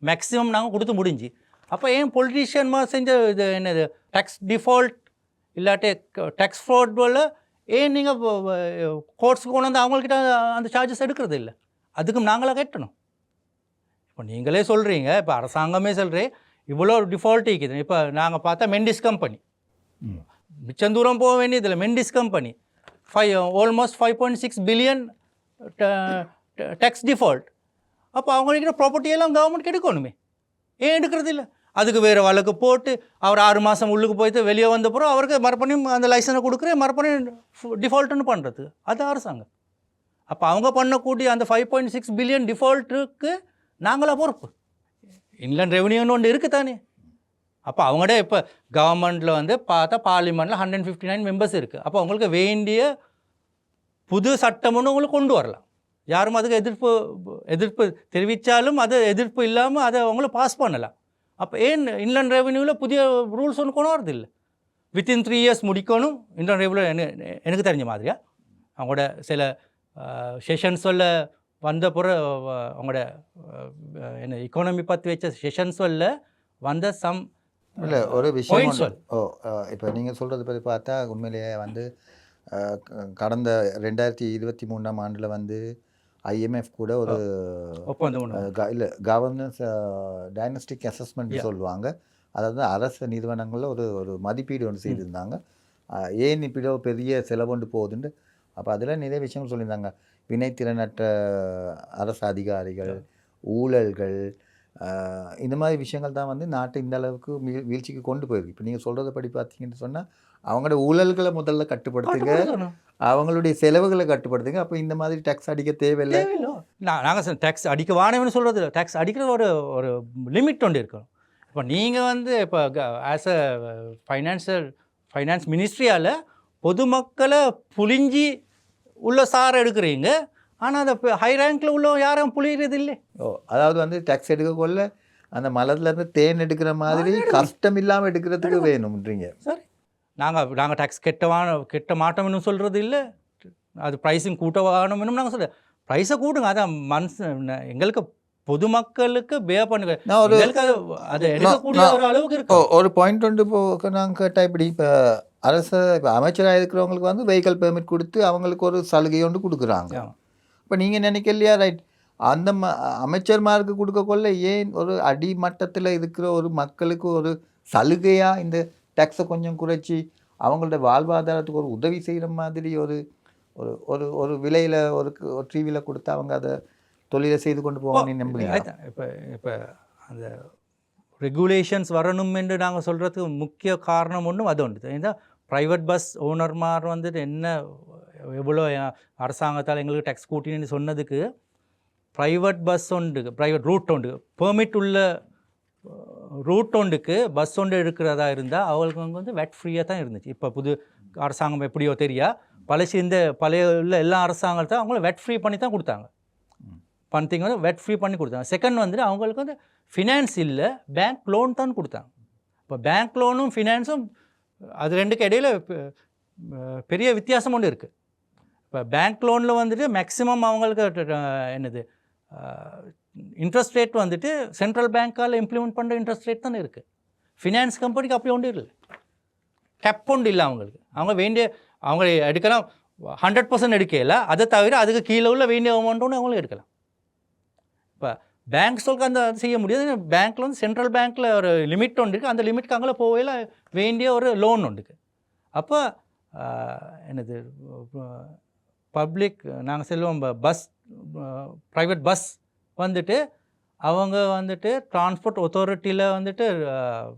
மேக்ஸிமம் நாங்கள் கொடுத்து முடிஞ்சு. அப்போ ஏன் பொலிட்டீஷியன்மா செஞ்ச இது என்னது டேக்ஸ் டிஃபால்ட் இல்லாட்டி டேக்ஸ் ஃப்ராட்ல ஏன் நீங்கள் கோர்ட்ஸுக்கு கொண்டு வந்து அவங்கக்கிட்ட அந்த சார்ஜஸ் எடுக்கிறது இல்லை? அதுக்கும் நாங்களாக கட்டணும். இப்போ நீங்களே சொல்கிறீங்க, இப்போ அரசாங்கமே சொல்கிறேன் இவ்வளோ டிஃபால்ட் இருக்குது. இப்போ நாங்கள் பார்த்தா மெண்டிஸ் கம்பெனி மிச்சம் தூரம் போக வேண்டியதில்லை. Mendis company almost 5.6 billion tax default. அப்போ அவங்கக்கிட்ட ப்ராப்பர்ட்டியெல்லாம் கவர்மெண்ட் எடுக்கணுமே, ஏன் எடுக்கிறது இல்லை? அதுக்கு வேறு வழக்கு போட்டு அவர் 6 மாதம் உள்ளுக்கு போய்ட்டு வெளியே வந்தப்பறம் அவருக்கு மறுபடியும் அந்த லைசன்ஸை கொடுக்குறேன் மறுபடியும் டிஃபால்ட்டுன்னு பண்ணுறது அது அரசாங்கம். அப்போ அவங்க பண்ணக்கூடிய அந்த 5.6 பில்லியன் டிஃபால்ட்டுக்கு நாங்களாக பொறுப்பு. இன்லேண்ட் ரெவன்யூன்னு ஒன்று இருக்குது தானே. அப்போ அவங்கள்ட இப்போ கவர்மெண்ட்டில் வந்து பார்த்தா பார்லிமெண்ட்டில் 159 மெம்பர்ஸ் இருக்குது. அப்போ அவங்களுக்கு வேண்டிய புது சட்டம் ஒன்று உங்களுக்கு கொண்டு வரலாம். யாரும் அதுக்கு எதிர்ப்பு தெரிவித்தாலும் அது எதிர்ப்பு இல்லாமல் அதை அவங்கள பாஸ் பண்ணலாம். அப்போ ஏன் இன்லேண்ட் ரெவன்யூவில் புதிய ரூல்ஸ் ஒன்று கொண்டு வரது இல்லை? வித்தின் 3 இயர்ஸ் முடிக்கணும். இன்லேண்ட் ரெவன்யூ எனக்கு தெரிஞ்ச மாதிரியா அவங்களோட சில செஷன்ஸில் வந்த பிறகு அவங்களோட என்ன எக்கானமி பற்றி வச்ச செஷன்ஸில் வந்த சம் இல்லை ஒரு விஷயம் சொல். இப்போ நீங்கள் சொல்கிறது பற்றி பார்த்தா உண்மையிலேயே வந்து கடந்த 2023ஆம் ஆண்டில் வந்து ஐஎம்எஃப் கூட ஒரு இல்லை கவர்னன்ஸ் டைனஸ்டிக் அசஸ்மெண்ட் சொல்லுவாங்க. அதாவது அரசு நிறுவனங்களில் ஒரு மதிப்பீடு ஒன்று செய்திருந்தாங்க. ஏன் இப்படி பெரிய செலவுண்டு போகுதுன்னு. அப்போ அதில் நிறைய விஷயங்கள் சொல்லியிருந்தாங்க. வினைத்திறனற்ற அரசு அதிகாரிகள், ஊழல்கள், இந்த மாதிரி விஷயங்கள் தான் வந்து நாட்டை இந்த அளவுக்கு வீழ்ச்சிக்கு கொண்டு போயிருக்கு. இப்போ நீங்கள் சொல்கிறத படி பார்த்தீங்கன்னு சொன்னால் அவங்களோட ஊழல்களை முதல்ல கட்டுப்படுத்துங்க, அவங்களுடைய செலவுகளை கட்டுப்படுத்துங்க. அப்போ இந்த மாதிரி டேக்ஸ் அடிக்க தேவையில்லை. நாங்கள் டேக்ஸ் அடிக்க வானவன்னு சொல்கிறது இல்லை. டேக்ஸ் அடிக்கிறது ஒரு லிமிட் ஒன்று இருக்கணும். இப்போ நீங்கள் வந்து இப்போ ஆஸ் அ ஃபைனான்ஸ் மினிஸ்ட்ரியால் பொதுமக்களை புளிஞ்சி உள்ள சாரை எடுக்கிறீங்க, ஆனால் அந்த ஹை ரேங்கில் உள்ள யாரும் புளிகிறது இல்லை. அதாவது வந்து டேக்ஸ் எடுக்கக்குள்ள அந்த மலர்லேருந்து தேன் எடுக்கிற மாதிரி கஷ்டம் இல்லாமல் எடுக்கிறதுக்கு வேணும்ன்றீங்க. சரி, நாங்கள் டேக்ஸ் கெட்ட மாட்டோம்னு சொல்கிறது இல்லை. அது ப்ரைஸிங் கூட்ட வாங்கணும்னு நாங்கள் சொல்ல ப்ரைஸை கூட்டுங்க. அதான் எங்களுக்கு பொதுமக்களுக்கு பண்ணுங்க. அது எடுக்கக்கூடிய ஒரு அளவுக்கு இருக்கு. ஒரு பாயிண்ட் ஒன்று இப்போ நாங்கள் கேட்டால் இப்படி இப்போ அரசு இப்போ அமைச்சராக இருக்கிறவங்களுக்கு வந்து வெஹிக்கல் பெர்மிட் கொடுத்து அவங்களுக்கு ஒரு சலுகை ஒன்று கொடுக்குறாங்க. இப்போ நீங்கள் நினைக்கலையா ரைட் அந்த அமைச்சர்மாருக்கு கொடுக்கக்குள்ள ஏன் ஒரு அடிமட்டத்தில் இருக்கிற ஒரு மக்களுக்கு ஒரு சலுகையாக இந்த டேக்ஸை கொஞ்சம் குறைச்சி அவங்களோட வாழ்வாதாரத்துக்கு ஒரு உதவி செய்கிற மாதிரி ஒரு ஒரு ஒரு ஒரு விலையில் ஒரு டிவியில் கொடுத்து அவங்க அதை தொழிலை செய்து கொண்டு போவாங்கன்னு நம்புறீங்க? இப்போ இப்போ அந்த ரெகுலேஷன்ஸ் வரணும் என்று நாங்கள் சொல்கிறதுக்கு முக்கிய காரணம் ஒன்றும் அது ஒன்று. ஏன்னா ப்ரைவேட் பஸ் ஓனர்மார் வந்துட்டு என்ன எவ்வளோ அரசாங்கத்தால் எங்களுக்கு டேக்ஸ் கூட்டின்னு சொன்னதுக்கு ப்ரைவேட் பஸ் ஒன்று ப்ரைவேட் ரூட் ஒன்று பெர்மிட் உள்ள ரூட் ஒன்றுக்கு பஸ் ஒன்று எடுக்கிறதா இருந்தால் அவங்களுக்கு வந்து வெட் ஃப்ரீயாக தான் இருந்துச்சு. இப்போ புது அரசாங்கம் எப்படியோ தெரியா பழைய உள்ள எல்லா அரசாங்கத்தை அவங்கள வெட் ஃப்ரீ பண்ணி தான் கொடுத்தாங்க. பணத்தைங்க வந்து வெட் ஃப்ரீ பண்ணி கொடுத்தாங்க. செகண்ட் வந்துட்டு அவங்களுக்கு வந்து ஃபினான்ஸ் இல்லை, பேங்க் லோன் தான் கொடுத்தாங்க. இப்போ பேங்க் லோனும் ஃபினான்ஸும் அது ரெண்டுக்கு இடையில் பெரிய வித்தியாசம் ஒன்று இருக்குது. இப்போ பேங்க் லோனில் வந்துட்டு மேக்ஸிமம் அவங்களுக்கு என்னது இன்ட்ரெஸ்ட் ரேட் வந்துட்டு சென்ட்ரல் பேங்க்கால் இம்ப்ளிமெண்ட் பண்ணுற இன்ட்ரெஸ்ட் ரேட் தானே இருக்குது. ஃபினான்ஸ் கம்பெனிக்கு அப்படி ஒன்றும் இல்லை, கேப் ஒன்று இல்லை. அவங்க வேண்டிய அவங்க எடுக்கலாம் 100% எடுக்கல, அதை தவிர அதுக்கு கீழே உள்ள வேண்டிய அமௌண்ட் ஒன்று அவங்களும் எடுக்கலாம். இப்போ பேங்க் சொல்லுக்கு அந்த செய்ய முடியாது. பேங்க்கில் வந்து சென்ட்ரல் பேங்க்கில் ஒரு லிமிட் ஒன்று இருக்குது, அந்த லிமிட்க்கு அங்கே போகல வேண்டிய ஒரு லோன் ஒன்றுக்கு. அப்போ என்னது பப்ளிக் நாங்கள் செல்வோம் பஸ் ப்ரைவேட் பஸ் வந்துட்டு அவங்க வந்துட்டு டிரான்ஸ்போர்ட் அத்தாரிட்டியில் வந்துட்டு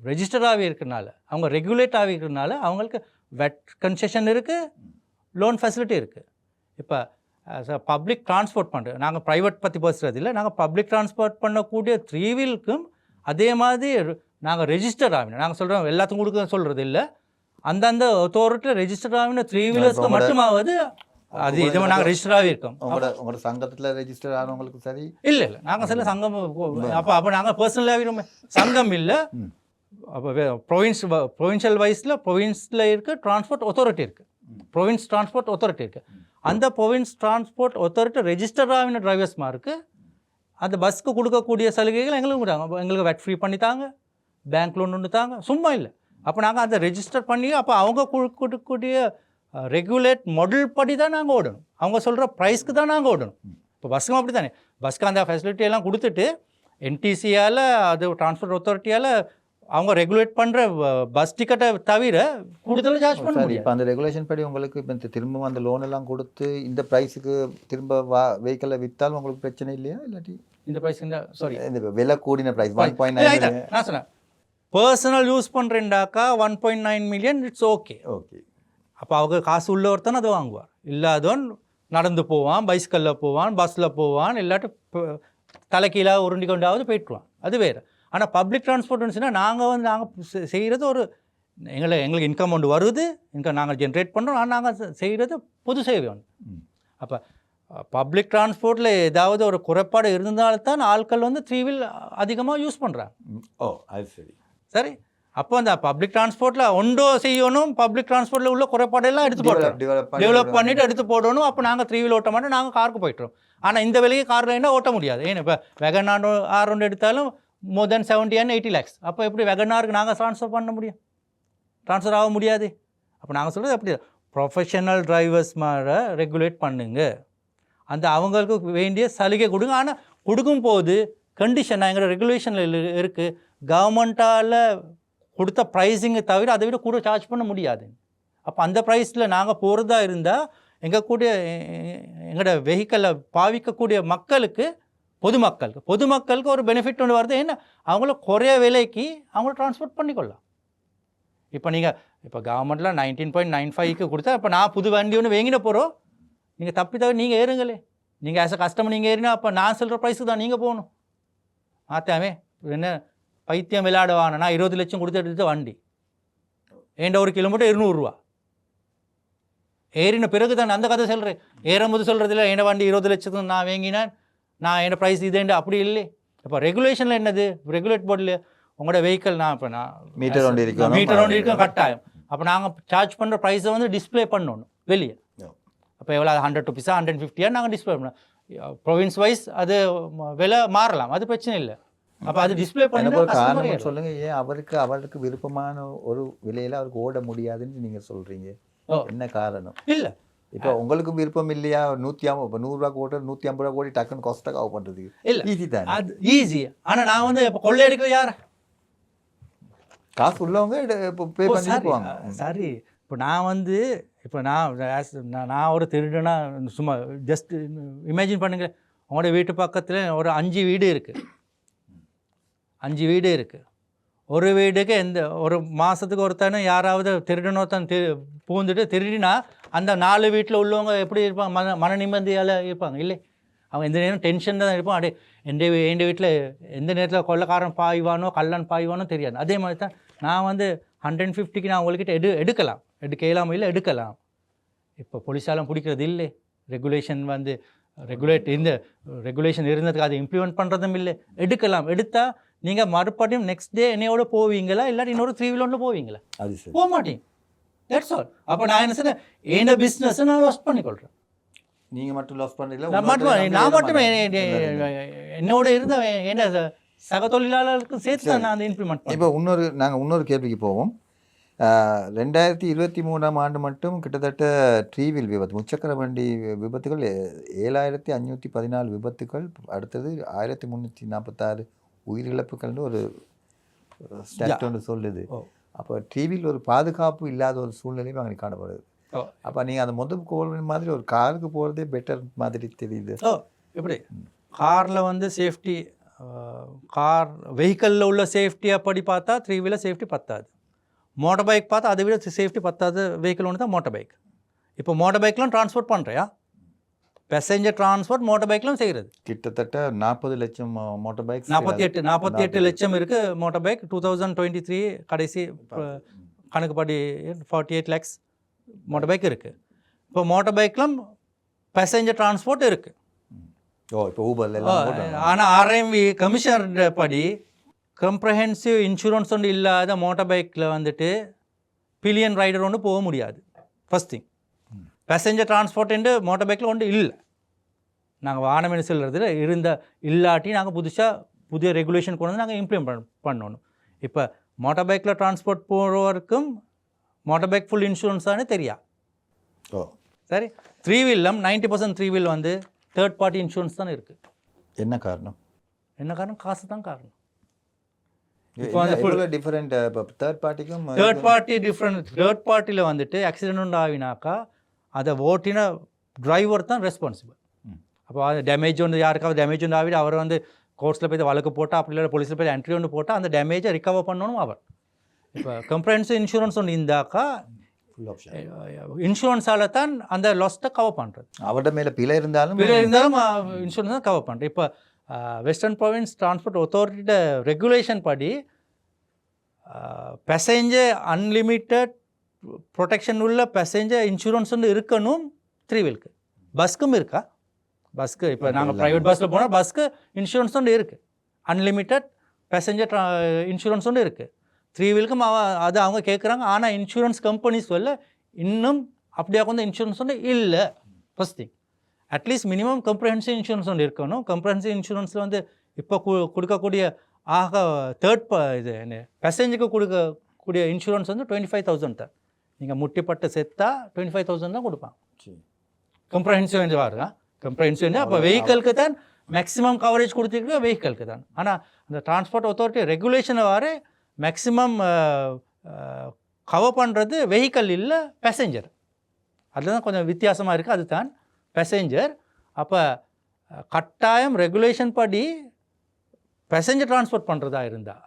ரெஜிஸ்டர் ஆகி இருக்கிறனால, அவங்க ரெகுலேட் ஆகி இருக்கிறனால அவங்களுக்கு வெட் கன்செஷன் இருக்குது, லோன் ஃபெசிலிட்டி இருக்குது. இப்போ பப்ளிக் டிரான்ஸ்போர்ட் பண்ணுறது, நாங்கள் ப்ரைவேட் பற்றி பேசுகிறது இல்லை, நாங்கள் பப்ளிக் டிரான்ஸ்போர்ட் பண்ணக்கூடிய 3 வீலுக்கும் அதே மாதிரி நாங்கள் ரெஜிஸ்டர் ஆகணும். நாங்கள் சொல்கிறோம் எல்லாத்துக்கும் கொடுக்க சொல்கிறது இல்லை, அந்தந்த அத்தாரிட்டியில் ரெஜிஸ்டர் ஆகின 3 வீலர்ஸ்க்கு மட்டுமாவது அது இது நாங்கள் ரெஜிஸ்டர் ஆகியிருக்கோம். உங்களோட சங்கத்தில் ரெஜிஸ்டர் ஆனவங்களுக்கு சரி இல்லை நாங்கள் சில சங்கம் அப்போ நாங்கள் பர்சனலாக சங்கம் இல்லை. அப்போ ப்ரொவின்ஷியல் வைஸில் ப்ரொவின்ஸில் இருக்குது டிரான்ஸ்போர்ட் அத்தாரிட்டி இருக்குது, ப்ரொவின்ஸ் டிரான்ஸ்போர்ட் அத்தாரிட்டி இருக்குது. அந்த ப்ரொவின்ஸ் டிரான்ஸ்போர்ட் அத்தாரிட்டி ரெஜிஸ்டர் ஆகின டிரைவர்ஸ்மாருக்கு அந்த பஸ்ஸுக்கு கொடுக்கக்கூடிய சலுகைகள் எங்களுக்கு கொடுத்தாங்க. எங்களுக்கு வெட் ஃப்ரீ பண்ணித்தாங்க, பேங்க் லோன் ஒன்று தாங்க, சும்மா இல்லை. அப்போ நாங்கள் அதை ரெஜிஸ்டர் பண்ணி அப்போ அவங்க கொடுக்கக்கூடிய ரெகுலேட் மாடல் படி தான் நாங்கள் ஓடணும், அவங்க சொல்கிற ப்ரைஸ்க்கு தான் நாங்கள் ஓடணும். இப்போ பஸ்ஸுக்கும் அப்படி தானே, பஸ்ஸுக்கு அந்த ஃபெசிலிட்டி எல்லாம் கொடுத்துட்டு என்டிசியால் அது டிரான்ஸ்போர்ட் அத்தாரிட்டியால் அவங்க ரெகுலேட் பண்ணுற பஸ் டிக்கெட்டை தவிர கூடுதலாக சார்ஜ் பண்ண முடியும். இப்போ அந்த ரெகுலேஷன் படி உங்களுக்கு இப்போ திரும்ப அந்த லோன் எல்லாம் கொடுத்து இந்த ப்ரைஸுக்கு திரும்ப வெஹிக்கிளை விற்றாலும் உங்களுக்கு பிரச்சனை இல்லையா? இல்லாட்டி இந்த ப்ரைஸ் இந்த விலை கூடின ப்ரைஸ் 1.9 நான் சொன்னேன் பர்சனல் யூஸ் பண்ணுறேன்டாக்கா 1.9 மில்லியன் இட்ஸ் ஓகே. அப்போ அவங்க காசு உள்ளவர்த்தானே அதை வாங்குவார், இல்லாதவன் நடந்து போவான், பைஸ்கல்லில் போவான், பஸ்ஸில் போவான், இல்லாட்டி தலைக்கீழாக உருண்டி கொண்டாவது போயிட்டுருவான், அது வேறு. ஆனால் பப்ளிக் டிரான்ஸ்போர்ட்னுச்சுன்னா நாங்கள் செய்கிறது ஒரு எங்களுக்கு இன்கம் ஒன்று வருது, இன்கம் நாங்கள் ஜென்ரேட் பண்ணுறோம், ஆனால் நாங்கள் செய்கிறது பொது சேவை ஒன்று. அப்போ பப்ளிக் டிரான்ஸ்போர்ட்டில் ஏதாவது ஒரு குறைபாடு இருந்தால்தான் ஆட்கள் வந்து 3 வீல் அதிகமாக யூஸ் பண்ணுறாங்க. அது சரி. அப்போ அந்த பப்ளிக் டிரான்ஸ்போர்ட்டில் ஒன்றோ செய்யணும், பப்ளிக் டிரான்ஸ்போர்ட்டில் உள்ள குறைபாடெல்லாம் எடுத்து போடுறோம், டெவலப் பண்ணிவிட்டு எடுத்து போடணும். அப்போ நாங்கள் 3 வீல் ஓட்ட மாட்டோம், நாங்கள் காருக்கு போய்ட்டுறோம். ஆனால் இந்த விலையை காரில் என்ன ஓட்ட முடியாது. ஏன்னா இப்போ வெகனார் ஆர் ஒன்று எடுத்தாலும் more than 70 and 80 lakhs. அப்போ எப்படி வெகனாருக்கு நாங்கள் ட்ரான்ஸ்ஃபர் பண்ண முடியும்? ட்ரான்ஸ்ஃபர் ஆக முடியாது. அப்போ நாங்கள் சொல்கிறது அப்படி ப்ரொஃபஷனல் டிரைவர்ஸ் மாதிரி ரெகுலேட் பண்ணுங்க, அந்த அவங்களுக்கு வேண்டிய சலுகை கொடுங்க. ஆனால் கொடுக்கும்போது கண்டிஷன் எங்களோட ரெகுலேஷனில் இருக்குது, கவர்மெண்ட்டால் கொடுத்த ப்ரைஸிங்கை தவிர அதை விட கூட சார்ஜ் பண்ண முடியாது. அப்போ அந்த ப்ரைஸில் நாங்கள் போகிறதா இருந்தால் எங்களோட வெஹிக்கிளை பாவிக்கக்கூடிய மக்களுக்கு பொதுமக்களுக்கு ஒரு பெனிஃபிட் ஒன்று வருது. ஏன்னா அவங்கள குறைய விலைக்கு அவங்கள ட்ரான்ஸ்போர்ட் பண்ணிக்கொள்ளலாம். இப்போ நீங்கள் கவர்மெண்ட்டில் 19.95க்கு கொடுத்தா இப்போ நான் புது வண்டி ஒன்று வாங்கிட போகிறோம், நீங்கள் தப்பி தவிர நீங்கள் ஏறுங்களே, நீங்கள் ஆஸ் அ கஸ்டமர் நீங்கள் ஏறினா அப்போ நான் சொல்கிற ப்ரைஸுக்கு தான் நீங்கள் போகணும். ஆத்தாமே என்ன பைத்தியம் விளையாடுவான, நான் 20 லட்சம் கொடுத்து எடுத்த வண்டி ஏண்ட 1 கிலோமீட்டர் 200 ரூபா ஏறின பிறகு தான் அந்த கதை சொல்கிறேன். ஏறும்போது சொல்கிறது இல்லை என் வண்டி 20 லட்சத்துக்கு நான் வாங்கினேன், நான் என்ன ப்ரைஸ் இதேண்டு அப்படி இல்லை. இப்போ ரெகுலேஷனில் என்னது, ரெகுலேட் போர்டில் உங்களோட வெஹிக்கிள் நான் மீட்டர் ஒன்று இருக்கும் கட்டாயம். அப்போ நாங்கள் சார்ஜ் பண்ணுற ப்ரைஸை வந்து டிஸ்பிளே பண்ணணும் வெளியே. அப்போ எவ்வளோ 100 ருபீஸா 150 நாங்கள் டிஸ்பிளே பண்ணோம். ப்ரொவின்ஸ் வைஸ் அது விலை மாறலாம், அது பிரச்சனை இல்லை. அப்போ அது டிஸ்பிளே பண்ணி சொல்லுங்கள். ஏன் அவருக்கு விருப்பமான ஒரு விலையில் அவருக்கு ஓட முடியாதுன்னு நீங்கள் சொல்கிறீங்க, என்ன காரணம்? இல்லை இப்போ உங்களுக்கு விருப்பம் இல்லையா? 150 100 ரூபா ஓட்ட 150 ரூபா ஓடி டக்குன்னு காஸ்ட்டாக ஆஃப் பண்ணுறதுக்கு இல்லை, ஈஸி தான், அது ஈஸி. ஆனால் நான் வந்து இப்போ கொள்ளை எடுக்கிற யார் காசு உள்ளவங்க இப்போ பே பண்ணி போவாங்க. சரி, இப்போ நான் வந்து இப்போ நான் ஒரு திருடனா சும்மா ஜஸ்ட் இமேஜின் பண்ணுங்க, உங்களோட வீட்டு பக்கத்தில் ஒரு 5 வீடு இருக்குது. 5 வீடு இருக்குது. ஒரு வீடுக்கு ஒரு மாதத்துக்கு ஒருத்தனை யாராவது திருடனொருத்தன் பூந்துட்டு திருடினா அந்த 4 வீட்டில் உள்ளவங்க எப்படி இருப்பாங்க? மன நிம்மதியால் இருப்பாங்க இல்லை? அவன் எந்த நேரம் டென்ஷன் தான் இருப்பான். என் வீட்டில் எந்த நேரத்தில் கொள்ளைக்காரன் பாய்வானோ கள்ளன் பாய்வானோ தெரியாது. அதே மாதிரி தான் நான் 150க்கு நான் உங்கள்கிட்ட எடுக்கலாம், எடுக்கலாம் இல்லை எடுக்கலாம். இப்போ போலீஸாலும் பிடிக்கிறது இல்லை. ரெகுலேஷன் இந்த ரெகுலேஷன் இருந்ததுக்கு அதை இம்ப்ளிமெண்ட் பண்ணுறதும் இல்லை. எடுத்தால் நீங்கள் மறுபடியும் நெக்ஸ்ட் டே என்னையோட போவீங்களா, இல்லாட்டி இன்னொரு 3 வீலோட போவீங்களா? அது சரி. போக மாட்டீங்க. That's all. அப்போ நான் என்ன சொன்னேன், என்ன பிஸ்னஸை நான் லாஸ் பண்ணிக்கொள்கிறேன். நீங்கள் மட்டும் லாஸ் பண்ணுறீங்களா? நான் மட்டும் என்னோட இருந்த என்ன சக தொழிலாளர்களுக்கு சேர்த்து தான் நான் அதை இம்ப்ளிமெண்ட் பண்ணேன். இப்போ நாங்கள் இன்னொரு கேள்விக்கு போவோம். 2023ஆம் ஆண்டு மட்டும் கிட்டத்தட்ட ட்ரீவில் விபத்து, முச்சக்கர வண்டி விபத்துகள் 7514 விபத்துகள், அடுத்தது 1346 உயிரிழப்புகள்னு ஒரு ஸ்டாட் ஒன்று சொல்லுது. அப்போ ட்ரீவில் ஒரு பாதுகாப்பு இல்லாத ஒரு சூழ்நிலையும் அங்கே காணப்படுது. அப்போ நீங்கள் அந்த கோல் மாதிரி ஒரு காருக்கு போகிறதே பெட்டர் மாதிரி தெரியுது. எப்படி காரில் சேஃப்டி, கார் வெஹிக்கிளில் உள்ள சேஃப்டி அப்படி பார்த்தா 3 வீலர் சேஃப்டி பத்தாது. மோட்டர் பைக் பார்த்தா அதை விட சேஃப்டி பத்தாது வெஹிக்கிள் ஒன்று தான் மோட்டர் பைக். இப்போ மோட்டர் பைக்லாம் ட்ரான்ஸ்போர்ட் பண்ணுறியா, பேசஞ்சர் ட்ரான்ஸ்போர்ட் மோட்டர் பைக்லாம் செய்கிறது. கிட்டத்தட்ட 40 லட்சம் மோட்டர் பைக், 48 லட்சம் இருக்குது மோட்டர் பைக். 2023 கடைசி கணக்குப்படி 48 lakhs மோட்டர் பைக் இருக்குது. இப்போ மோட்டர் பைக்லாம் பேசஞ்சர் ட்ரான்ஸ்போர்ட் இருக்குது. இப்போ ஊபர். ஆனால் ஆர்எம்வி கமிஷனர் படி கம்ப்ரஹென்சிவ் இன்சூரன்ஸ் ஒன்று இல்லாத மோட்டர் பைக்கில் பில்லியன் ரைடர் ஒன்று போக முடியாது. First thing, passenger transport motor பைக்கில் ஒன்று இல்லை. நாங்கள் வாகனம் செல்றதுல இல்லாட்டி நாங்கள் புதிய ரெகுலேஷன் கொண்டு வந்து நாங்கள் இம்ப்ளிமெண்ட் பண்ணணும். இப்போ மோட்டர் பைக்கில் டிரான்ஸ்போர்ட் போகிறவருக்கும் மோட்டர் பைக் ஃபுல் இன்சூரன்ஸ் தானே தெரியா? சரி, 3 வீலும் 90% 3 வீல் தேர்ட் பார்ட்டி இன்சூரன்ஸ் தானே இருக்குது. என்ன காரணம்? காசு தான் காரணம். டிஃபரெண்ட் தேர்ட் பார்ட்டிக்கும் தேர்ட் பார்ட்டியில் ஆக்சிடென்ட் ஆகினாக்கா அதை ஓட்டின டிரைவர் தான் ரெஸ்பான்சிபிள். அப்போ அது டேமேஜ் யாருக்காவது டேமேஜ் ஆகிட்டு அவர் கோர்ட்ஸில் போய் வழக்கு போட்டால் அப்படி இல்லை போலீஸில் போய் என்ட்ரி ஒன்று போட்டால் அந்த டேமேஜை ரிகவர் பண்ணணும் அவர். இப்போ கம்ப்ரஹென்சிவ் இன்சூரன்ஸ் ஒன்று இருந்தாக்கா இன்சூரன்ஸால் தான் அந்த லாஸ்ட்டை கவர் பண்ணுறது. அவர்கிட்ட மேலே பிழை இருந்தாலும் இன்சூரன்ஸ் தான் கவர் பண்ணுறது. இப்போ வெஸ்டர்ன் ப்ராவின்ஸ் டிரான்ஸ்போர்ட் அத்தாரிட்டியோட ரெகுலேஷன் படி பேசஞ்சர் அன்லிமிட்டட் ப்ரொடெக்ஷன் உள்ள பேசஞ்சர் இன்சூரன்ஸ் இருக்கணும் 3 வீலுக்கு. பஸ்க்கும் இருக்கா? பஸ்க்கு இப்போ நாங்கள் ப்ரைவேட் பஸ்ஸில் போனால் பஸ்க்கு இன்சூரன்ஸ் இருக்குது, அன்லிமிட்டட் பேசஞ்சர் இன்சூரன்ஸ் இருக்குது. 3 வீலுக்கும் அது அவங்க கேட்குறாங்க. ஆனால் இன்சூரன்ஸ் கம்பெனிஸ் இன்னும் அப்படியாக இன்சூரன்ஸ் இல்லை. First thing, at least minimum comprehensive insurance ஒன்று இருக்கணும். கம்ப்ரஹென்சிவ் இன்சூரன்ஸில் இப்போ கொடுக்கக்கூடிய தேர்ட் இது என்ன பேசஞ்சருக்கு கொடுக்கக்கூடிய இன்சூரன்ஸ் 25,000 தான். நீங்கள் முட்டிப்பட்டு செத்தா 25,000 தான் கொடுப்பாங்க. கம்ப்ரஹென்சிவ் பாருங்க, கம்ப்ரஹென்சிவ் அப்போ வெஹிக்கிளுக்கு தான் மேக்ஸிமம் கவரேஜ் கொடுத்துருக்க வெஹிக்கிளுக்கு தான். ஆனால் அந்த டிரான்ஸ்போர்ட் அத்தாரிட்டி ரெகுலேஷனை மேக்ஸிமம் கவர் பண்ணுறது வெஹிக்கிள் இல்லை பேசஞ்சர். அதில் தான் கொஞ்சம் வித்தியாசமாக இருக்குது. அது தான் பேசஞ்சர். அப்போ கட்டாயம் ரெகுலேஷன் படி பேசஞ்சர் டிரான்ஸ்போர்ட் பண்ணுறதா இருந்தால்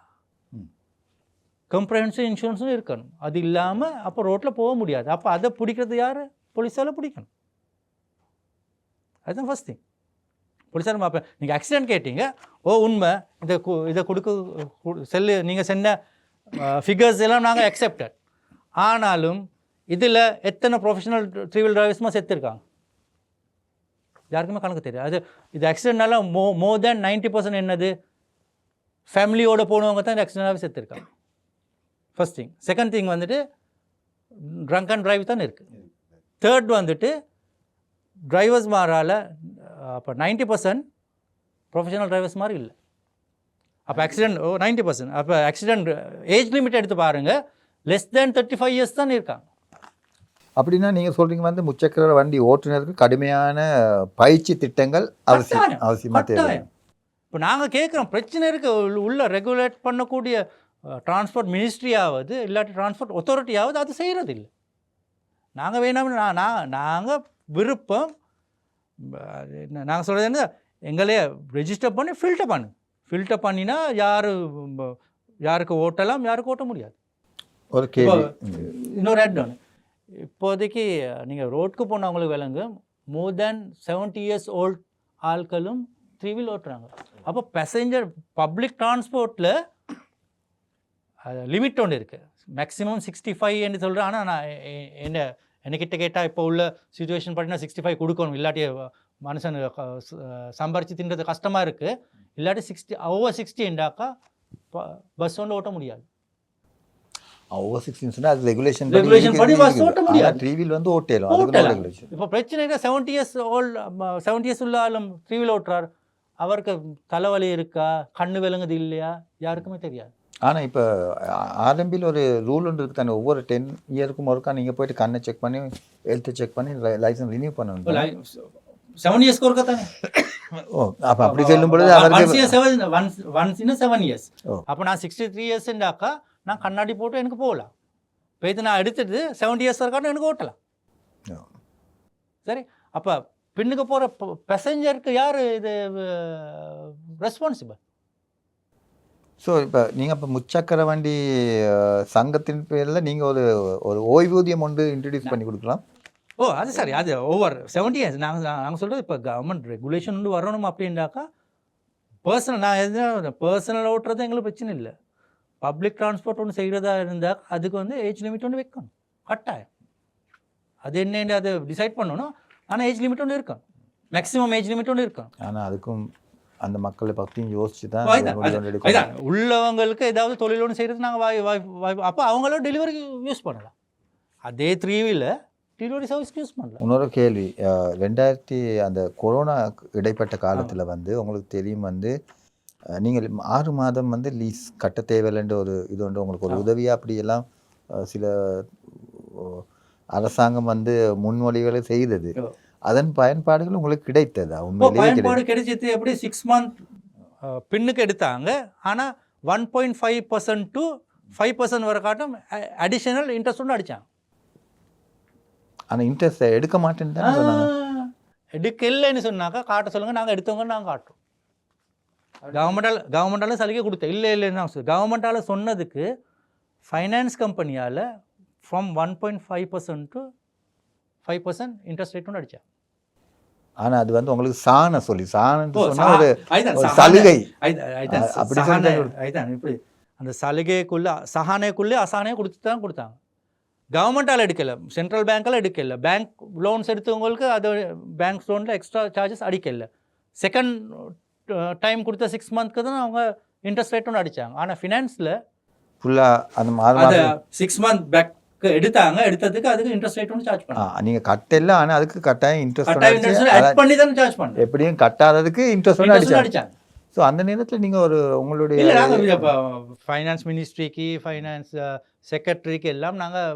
கம்ப்ரஹென்சிவ் இன்சூரன்ஸும் இருக்கணும். அது இல்லாமல் அப்போ ரோட்டில் போக முடியாது. அப்போ அதை பிடிக்கிறது யார்? போலீஸால் பிடிக்கணும். அதுதான் ஃபஸ்ட் திங். போலீஸார் அப்போ நீங்கள் ஆக்சிடென்ட் கேட்டீங்க, உண்மை இதை நீங்கள் சொன்ன ஃபிகர்ஸ் எல்லாம் நாங்கள் அக்செப்டட். ஆனாலும் இதில் எத்தனை ப்ரொஃபஷனல் 3 வீல் டிரைவர்ஸுமா செத்துருக்காங்க? யாருக்குமே கணக்கு தெரியாது. இது ஆக்சிடென்ட்னால மோர் தேன் 90% என்னது ஃபேமிலியோடு போனவங்க தான் இந்த ஆக்சிடென்டாகவே செத்துருக்காங்க. First thing. Second thing drunk and drive தான் இருக்குது. தேர்ட் டிரைவர்ஸ் மாறால் அப்போ 90% ப்ரொஃபஷனல் டிரைவர்ஸ் மாதிரி இல்லை. அப்போ ஆக்சிடென்ட் 90%. அப்போ ஆக்சிடென்ட் ஏஜ் லிமிட் எடுத்து பாருங்கள், லெஸ் தேன் 35 இயர்ஸ் தான் இருக்காங்க. அப்படின்னா நீங்கள் சொல்கிறீங்க முச்சக்கர வண்டி ஓட்டுநருக்கு கடுமையான பயிற்சி திட்டங்கள் அவசியமாக தேவை. இப்போ நாங்கள் கேட்குறோம், பிரச்சனை இருக்குது உள்ள ரெகுலேட் பண்ணக்கூடிய டிரான்ஸ்போர்ட் மினிஸ்ட்ரியாவது இல்லாட்டி டிரான்ஸ்போர்ட் அத்தாரிட்டியாவது அது செய்கிறது இல்லை. நாங்கள் வேணாம் நாங்கள் விருப்பம் நாங்கள் சொல்கிறது என்ன எங்களையே ரெஜிஸ்டர் பண்ணி ஃபில்டர் பண்ணினா யாருக்கு ஓட்டலாம் யாருக்கு ஓட்ட முடியாது. ஒரு கேள்வி இன்னொரு ஆட் ஒன்று, இப்போதைக்கு நீங்கள் ரோட்டுக்கு போனவங்களுக்கு விளங்கு மோர் தேன் 70 years ஓல்ட் ஆட்களும் 3-wheel ஓட்டுறாங்க. அப்போ பேசஞ்சர் பப்ளிக் டிரான்ஸ்போர்ட்டில் லிமிட் ஒன்று இருக்குது, மேக்ஸிமம் 65 என்று சொல்கிறேன். ஆனால் நான் என்கிட்ட கேட்டால் இப்போ உள்ள சுச்சுவேஷன் பார்த்தீங்கன்னா 65 கொடுக்கணும், இல்லாட்டி மனுஷன் சம்பாரித்து தின்றது கஷ்டமாக இருக்குது. இல்லாட்டி 60 over 60 பஸ் ஒன்று ஓட்ட முடியாது. ஓவர் 16 சொன்னா அது ரெகுலேஷன் படி பஸ் ஓட்ட முடியாது. 3-wheel வந்து ஓட்டேலும் அதுக்கு ரெகுலேஷன். இப்போ பிரச்சனை என்ன, 70 years ஓல்ட் 70 years உள்ள ஆளும் 3-wheel ஓட்டுறார், அவருக்கு தலைவலி இருக்கா கண்ணு விளங்குது இல்லையா யாருக்குமே தெரியாது. ஆனால் இப்போ ஆர்எம்பியில் ஒரு ரூல் ஒன்று இருக்குது தானே, ஒவ்வொரு 10 இயருக்கும் ஒருக்கா நீங்கள் போயிட்டு கண்ணை செக் பண்ணி ஹெல்த்தை செக் பண்ணி லைசன்ஸ் ரினியூ பண்ணணும். 7 years ஒருக்கா தானே. ஓ அப்போ அப்படி சொல்லும் பொழுது அவருக்கு 7 years. அப்போ நான் 63 yearsண்டாக்கா நான் கண்ணாடி போட்டு எனக்கு போகலாம். இப்போ இது நான் எடுத்துட்டு 70 years இருக்கான்னு எனக்கு ஓட்டலாம். சரி, அப்போ பின்னுக்கு போகிற பேசஞ்சருக்கு யார் இது ரெஸ்பான்சிபிள்? ஸோ இப்போ நீங்கள் இப்போ முச்சக்கர வண்டி சங்கத்தின் பேரில் நீங்கள் ஒரு ஓய்வூதியம் ஒன்று இன்ட்ரடியூஸ் பண்ணி கொடுக்கலாம். ஓ அது சரி, அது ஓவர் 70 years நாங்கள் சொல்கிறது இப்போ கவர்மெண்ட் ரெகுலேஷன் வந்து வரணும் அப்படின்னாக்கா பர்சனல் நான் எதுனா பர்சனல் ஓட்டுறது எங்களுக்கு பிரச்சனை இல்லை. பப்ளிக் டிரான்ஸ்போர்ட் ஒன்று செய்கிறதா இருந்தால் அதுக்கு வந்து ஏஜ் லிமிட் ஒன்று வைக்கணும் கட்டாயம். அது என்னென்னு அதை டிசைட் பண்ணணும். ஆனால் ஏஜ் லிமிட் ஒன்று இருக்கும், மேக்ஸிமம் ஏஜ் லிமிட் ஒன்று இருக்கும். ஆனால் அதுக்கும் அந்த மக்களை பற்றியும் யோசிச்சு தான் உள்ளவங்களுக்கு ஏதாவது தொழில் ஒன்று செய்கிறது நாங்கள் அப்போ அவங்களும் டெலிவரிக்கு யூஸ் பண்ணலாம், அதே 3-wheel டெலிவரி சர்வீஸ்க்கு யூஸ் பண்ணலாம். இன்னொரு கேள்வி, 2000 அந்த கொரோனா இடைப்பட்ட காலத்தில் வந்து உங்களுக்கு தெரியும் வந்து நீங்கள் 6 மாதம் வந்து லீஸ் கட்ட தேவையில்லைன்ற ஒரு இது வந்து உங்களுக்கு ஒரு உதவியாக அப்படியெல்லாம் சில அரசாங்கம் வந்து முன்மொழிகளை செய்தது. அதன் பயன்பாடுகள் உங்களுக்கு கிடைத்ததா? பயன்பாடு கிடைச்சது எப்படி 6 month பின்னுக்கு எடுத்தாங்க. ஆனால் 1.5% to 5% வரை காட்டும் அடிஷனல் இன்ட்ரெஸ்ட் ஒன்று அடித்தாங்க. ஆனால் இன்ட்ரெஸ்ட் எடுக்க மாட்டேன்னு தான் சொன்னாங்க. எடுக்கலைன்னு சொன்னாக்கா காட்ட சொல்லுங்கள், நாங்கள் எடுத்தவங்க நாங்கள் காட்டுறோம். கவர்மெண்டால் சலுகை கொடுத்தேன் இல்லைன்னா கவர்மெண்டால் சொன்னதுக்கு ஃபைனான்ஸ் கம்பெனியால் ஃப்ரம் 1.5% to 5% இன்ட்ரெஸ்ட் ரேட் ஒன்று அடித்தேன். ஆனால் அது வந்து உங்களுக்கு சாண சொல்லி சலுகை அப்படி இப்படி அந்த சலுகைக்குள்ளே சஹானேக்குள்ளே அசானே கொடுத்தாங்க. கவர்மெண்டால் எடுக்கலை, சென்ட்ரல் பேங்க்கால் எடுக்கலை, பேங்க் லோன்ஸ் எடுத்தவங்களுக்கு அது பேங்க் லோனில் எக்ஸ்ட்ரா சார்ஜஸ் அடிக்கலை. செகண்ட் டைம் கொடுத்த 6 monthக்கு தான் அவங்க இன்ட்ரெஸ்ட் ரேட் ஒன்று அடித்தாங்க. ஆனால் ஃபினான்ஸில் ஃபுல்லாக அந்த 6 month பேக் எடுத்ததுக்கு அதுக்கு இன்ட்ரெஸ்ட் ரேட் ஒன்று சார்ஜ் பண்ணாங்க. நீங்கள் கட்டல, ஆனால் அதுக்கு கட்டாயம் இன்ட்ரெஸ்ட் ஆட் பண்ணி தான் சார்ஜ் பண்ணாங்க. எப்படியும் கட்டாததுக்கு இன்ட்ரெஸ்ட் ஒன்று அடிச்சாங்க. ஸோ அந்த நேரத்தில் நீங்கள் உங்களுடைய ஃபைனான்ஸ் மினிஸ்ட்ரிக்கு ஃபைனான்ஸ் செக்ரட்டரிக்கு எல்லாம் நாங்கள்